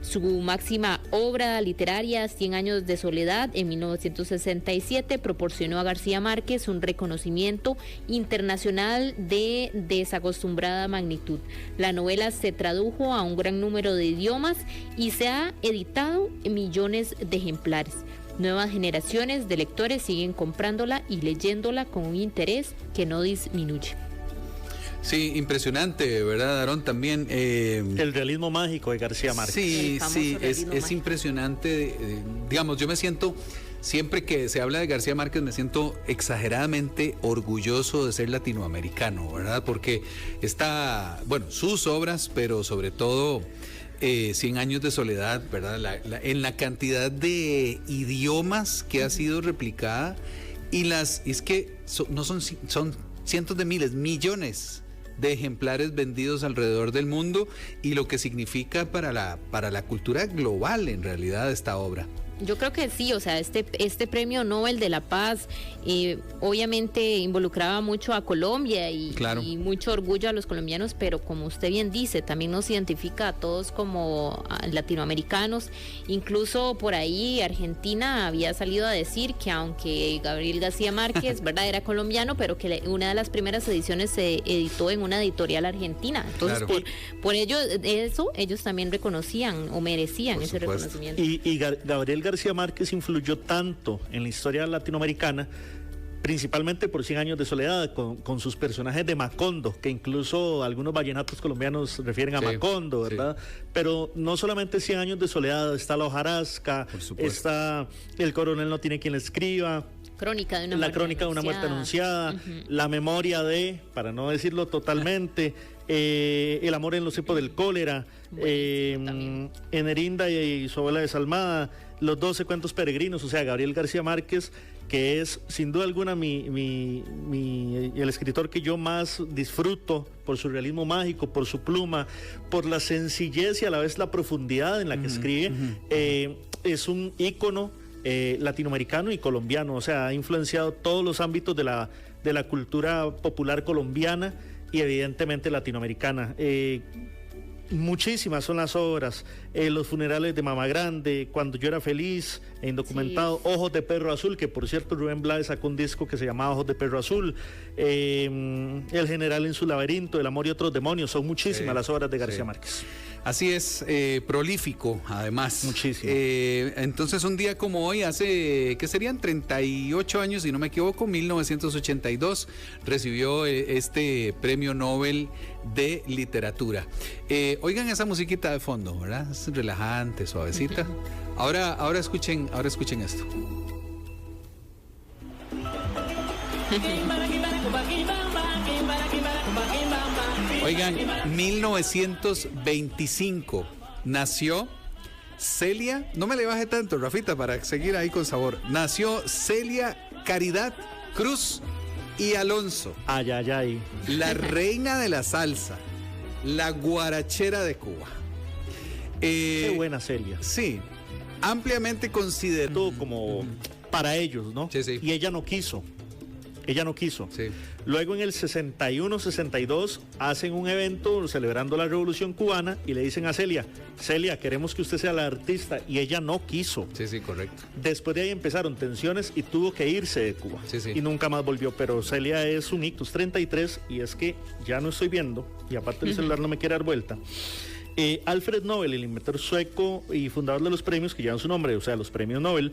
Su máxima obra literaria, 100 años de soledad, en 1967, proporcionó a García Márquez un reconocimiento internacional de desacostumbrada magnitud. La novela se tradujo a un gran número de idiomas y se ha editado en millones de ejemplares. Nuevas generaciones de lectores siguen comprándola y leyéndola con un interés que no disminuye. Sí, impresionante, ¿verdad, Aarón? También... el realismo mágico de García Márquez. Sí, es impresionante. Digamos, yo me siento, siempre que se habla de García Márquez, me siento exageradamente orgulloso de ser latinoamericano, ¿verdad? Porque está, bueno, sus obras, pero sobre todo 100 años de soledad, ¿verdad? En la cantidad de idiomas que ha sido replicada es que son cientos de miles, millones de ejemplares vendidos alrededor del mundo, y lo que significa para la cultura global en realidad esta obra. Yo creo que sí, o sea, este premio Nobel de la Paz obviamente involucraba mucho a Colombia y mucho orgullo a los colombianos, pero como usted bien dice, también nos identifica a todos como latinoamericanos. Incluso por ahí Argentina había salido a decir que aunque Gabriel García Márquez, ¿verdad?, era colombiano, pero que una de las primeras ediciones se editó en una editorial argentina. Entonces, por ello, ellos también reconocían o merecían ese reconocimiento. Y Gabriel García Márquez influyó tanto en la historia latinoamericana, principalmente por 100 años de soledad, con sus personajes de Macondo, que incluso algunos vallenatos colombianos refieren a Macondo, ¿verdad? Pero no solamente 100 años de soledad, está La hojarasca, está El coronel no tiene quien le escriba, Crónica de una muerte anunciada, La memoria de, para no decirlo totalmente, El amor en los tiempos del cólera, Enerinda y su abuela desalmada, Los 12 cuentos peregrinos. O sea, Gabriel García Márquez, que es sin duda alguna el escritor que yo más disfruto por su realismo mágico, por su pluma, por la sencillez y a la vez la profundidad en la que escribe, es un ícono latinoamericano y colombiano. O sea, ha influenciado todos los ámbitos de la cultura popular colombiana y evidentemente latinoamericana. Muchísimas son las obras, Los funerales de Mamá Grande, Cuando yo era feliz, Indocumentado, Ojos de Perro Azul, que por cierto Rubén Blades sacó un disco que se llamaba Ojos de Perro Azul, El general en su laberinto, El amor y otros demonios. Son muchísimas las obras de García Márquez. Así es, prolífico además. Muchísimo. Entonces un día como hoy, hace, ¿qué serían? 38 años, si no me equivoco, 1982, recibió este premio Nobel de literatura. Oigan esa musiquita de fondo, ¿verdad? Es relajante, suavecita. Ahora escuchen esto. Oigan, 1925 nació Celia, no me le baje tanto, Rafita, para seguir ahí con sabor. Nació Celia Caridad Cruz y Alonso. Ay. La reina de la salsa, la guarachera de Cuba. Qué buena Celia. Sí, ampliamente considerado como para ellos, ¿no? Sí. Y ella no quiso. Sí. Luego en el 61-62 hacen un evento celebrando la Revolución Cubana y le dicen a Celia, queremos que usted sea la artista, y ella no quiso. Sí, correcto. Después de ahí empezaron tensiones y tuvo que irse de Cuba. Sí. Y nunca más volvió, pero Celia es un ictus, 33, y es que ya no estoy viendo, y aparte el celular no me quiere dar vuelta. Alfred Nobel, el inventor sueco y fundador de los premios que llevan su nombre, o sea, los premios Nobel,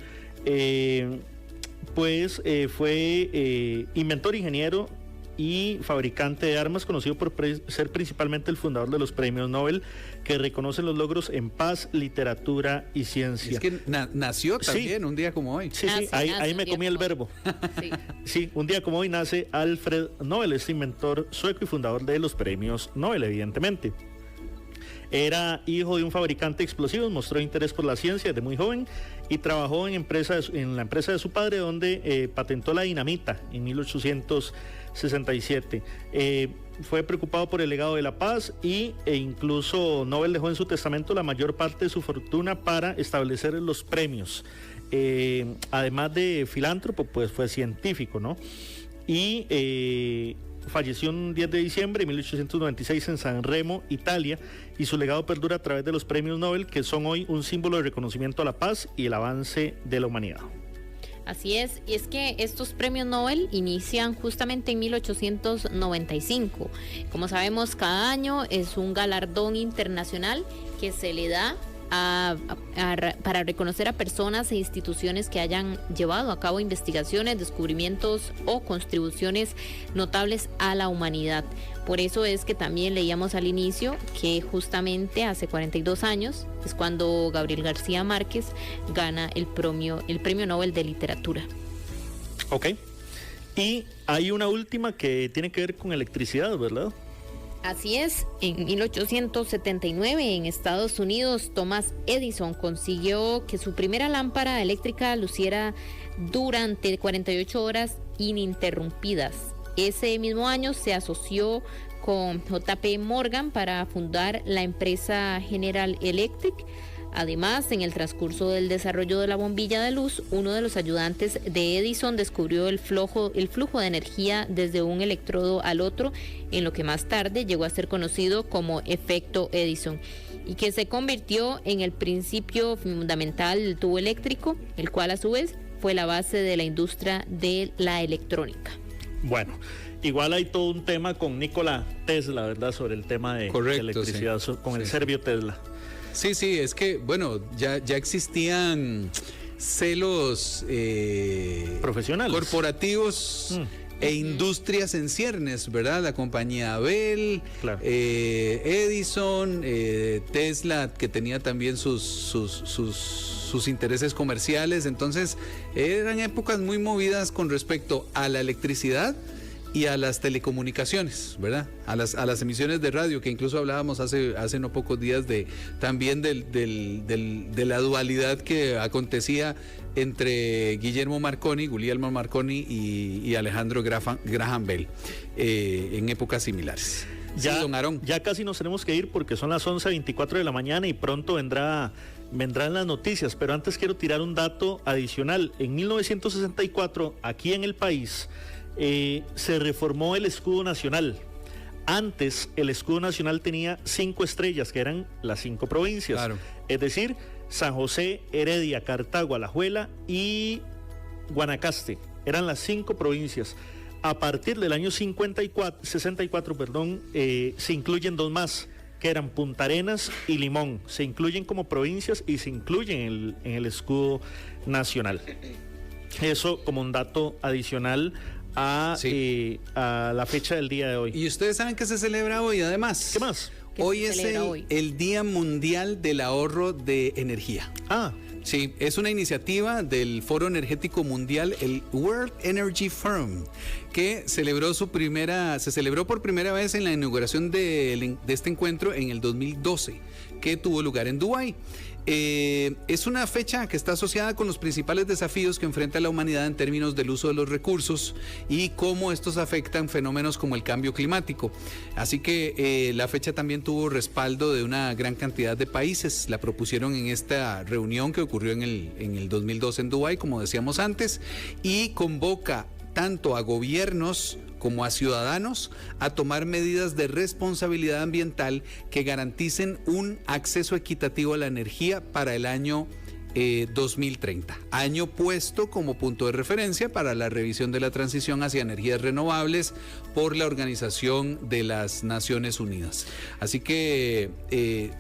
fue inventor, ingeniero y fabricante de armas, conocido por ser principalmente el fundador de los premios Nobel, que reconocen los logros en paz, literatura y ciencia. Es que nació también un día como hoy. Sí, ahí me comí el verbo. Sí, un día como hoy nace Alfred Nobel, este inventor sueco y fundador de los premios Nobel, evidentemente. Era hijo de un fabricante de explosivos, mostró interés por la ciencia desde muy joven y trabajó en la empresa de su padre, donde patentó la dinamita en 1867. Fue preocupado por el legado de la paz e incluso Nobel dejó en su testamento la mayor parte de su fortuna para establecer los premios. Además de filántropo, pues fue científico, ¿no? Y falleció un 10 de diciembre de 1896 en San Remo, Italia, y su legado perdura a través de los premios Nobel, que son hoy un símbolo de reconocimiento a la paz y el avance de la humanidad. Así es, y es que estos premios Nobel inician justamente en 1895. Como sabemos, cada año es un galardón internacional que se le da para reconocer a personas e instituciones que hayan llevado a cabo investigaciones, descubrimientos o contribuciones notables a la humanidad. Por eso es que también leíamos al inicio que justamente hace 42 años es cuando Gabriel García Márquez gana el premio Nobel de Literatura. Ok. Y hay una última que tiene que ver con electricidad, ¿verdad? Así es, en 1879 en Estados Unidos, Thomas Edison consiguió que su primera lámpara eléctrica luciera durante 48 horas ininterrumpidas. Ese mismo año se asoció con JP Morgan para fundar la empresa General Electric. Además, en el transcurso del desarrollo de la bombilla de luz, uno de los ayudantes de Edison descubrió el flujo de energía desde un electrodo al otro, en lo que más tarde llegó a ser conocido como efecto Edison, y que se convirtió en el principio fundamental del tubo eléctrico, el cual a su vez fue la base de la industria de la electrónica. Bueno, igual hay todo un tema con Nikola Tesla, ¿verdad? Sobre el tema de electricidad, sí, con el serbio Tesla. Sí, es que, bueno, ya existían celos profesionales, corporativos e industrias en ciernes, ¿verdad? La compañía Bell, claro. Edison, Tesla, que tenía también sus intereses comerciales. Entonces, eran épocas muy movidas con respecto a la electricidad y a las telecomunicaciones, ¿verdad? A las emisiones de radio, que incluso hablábamos hace no pocos días también de la dualidad que acontecía entre Guillermo Marconi y Alejandro Graham Bell en épocas similares. Ya, sí, don Aarón. Ya casi nos tenemos que ir porque son las 11:24 de la mañana y pronto vendrán las noticias, pero antes quiero tirar un dato adicional. En 1964, aquí en el país, se reformó el escudo nacional. Antes el escudo nacional tenía 5 estrellas, que eran las 5 provincias, claro. Es decir, San José, Heredia, Cartago, Alajuela y Guanacaste, eran las 5 provincias. A partir del año 64, se incluyen 2 más, que eran Punta Arenas y Limón. Se incluyen como provincias y se incluyen en el escudo nacional. Eso como un dato adicional a la fecha del día de hoy. Y ustedes saben que se celebra hoy, además. ¿Qué más? Hoy es el Día Mundial del Ahorro de Energía. Sí, es una iniciativa del Foro Energético Mundial, el World Energy Forum, que se celebró por primera vez en la inauguración de este encuentro en el 2012, que tuvo lugar en Dubái. Es una fecha que está asociada con los principales desafíos que enfrenta la humanidad en términos del uso de los recursos y cómo estos afectan fenómenos como el cambio climático. Así que la fecha también tuvo respaldo de una gran cantidad de países. La propusieron en esta reunión que ocurrió en el 2012 en Dubái, como decíamos antes, y convoca tanto a gobiernos como a ciudadanos a tomar medidas de responsabilidad ambiental que garanticen un acceso equitativo a la energía para el año 2030, año puesto como punto de referencia para la revisión de la transición hacia energías renovables por la Organización de las Naciones Unidas. Así que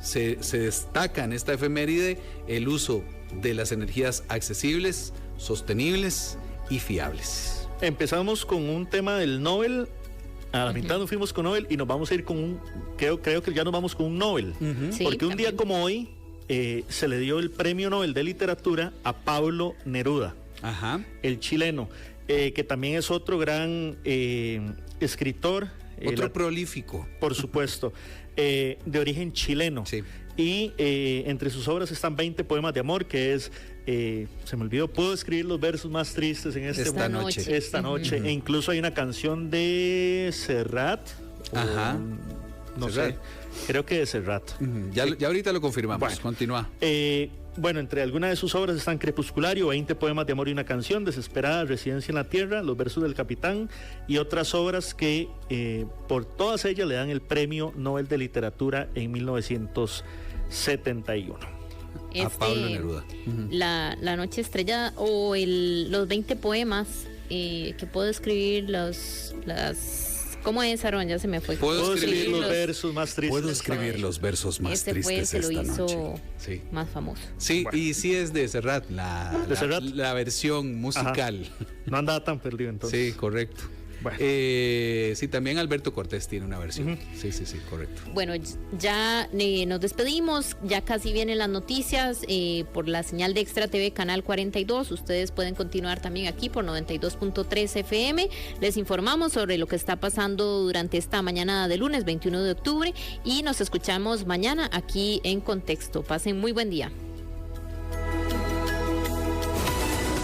se destaca en esta efeméride el uso de las energías accesibles, sostenibles y fiables. Empezamos con un tema del Nobel, a la mitad nos fuimos con Nobel y nos vamos a ir con creo que ya nos vamos con un Nobel, Sí, porque un también. día como hoy se le dio el Premio Nobel de Literatura a Pablo Neruda, el chileno, que también es otro gran escritor. Otro prolífico. Por supuesto, de origen chileno. Sí. Y entre sus obras están 20 poemas de amor, que es, se me olvidó, puedo escribir los versos más tristes en esta noche. E incluso hay una canción de Serrat. No Serrat. sé, creo que de Serrat. Ya ahorita lo confirmamos. Bueno, continúa. Bueno, entre algunas de sus obras están Crepusculario, 20 poemas de amor y una canción, Desesperada, Residencia en la Tierra, Los versos del Capitán y otras obras que por todas ellas le dan el Premio Nobel de Literatura en 1971. A Pablo Neruda. La Noche Estrellada o los 20 poemas que puedo escribir ¿cómo es, Aaron? Ya se me fue. Puedo escribir los versos más tristes. Puedo escribir los versos más tristes fue el que lo hizo sí. más famoso. Sí, bueno. Y sí es de Serrat, la versión musical. Ajá. No andaba tan perdido entonces. Sí, correcto. Bueno. Sí, también Alberto Cortés tiene una versión. Sí, correcto. Bueno, ya nos despedimos, ya casi vienen las noticias por la señal de Extra TV Canal 42. Ustedes pueden continuar también aquí por 92.3 FM. Les informamos sobre lo que está pasando durante esta mañana de lunes 21 de octubre y nos escuchamos mañana aquí en Contexto. Pasen muy buen día.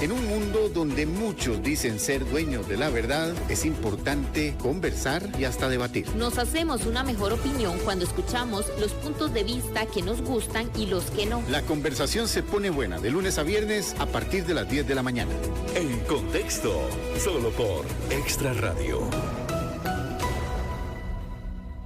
En un mundo donde muchos dicen ser dueños de la verdad, es importante conversar y hasta debatir. Nos hacemos una mejor opinión cuando escuchamos los puntos de vista que nos gustan y los que no. La conversación se pone buena de lunes a viernes a partir de las 10 de la mañana. En Contexto, solo por Extra Radio.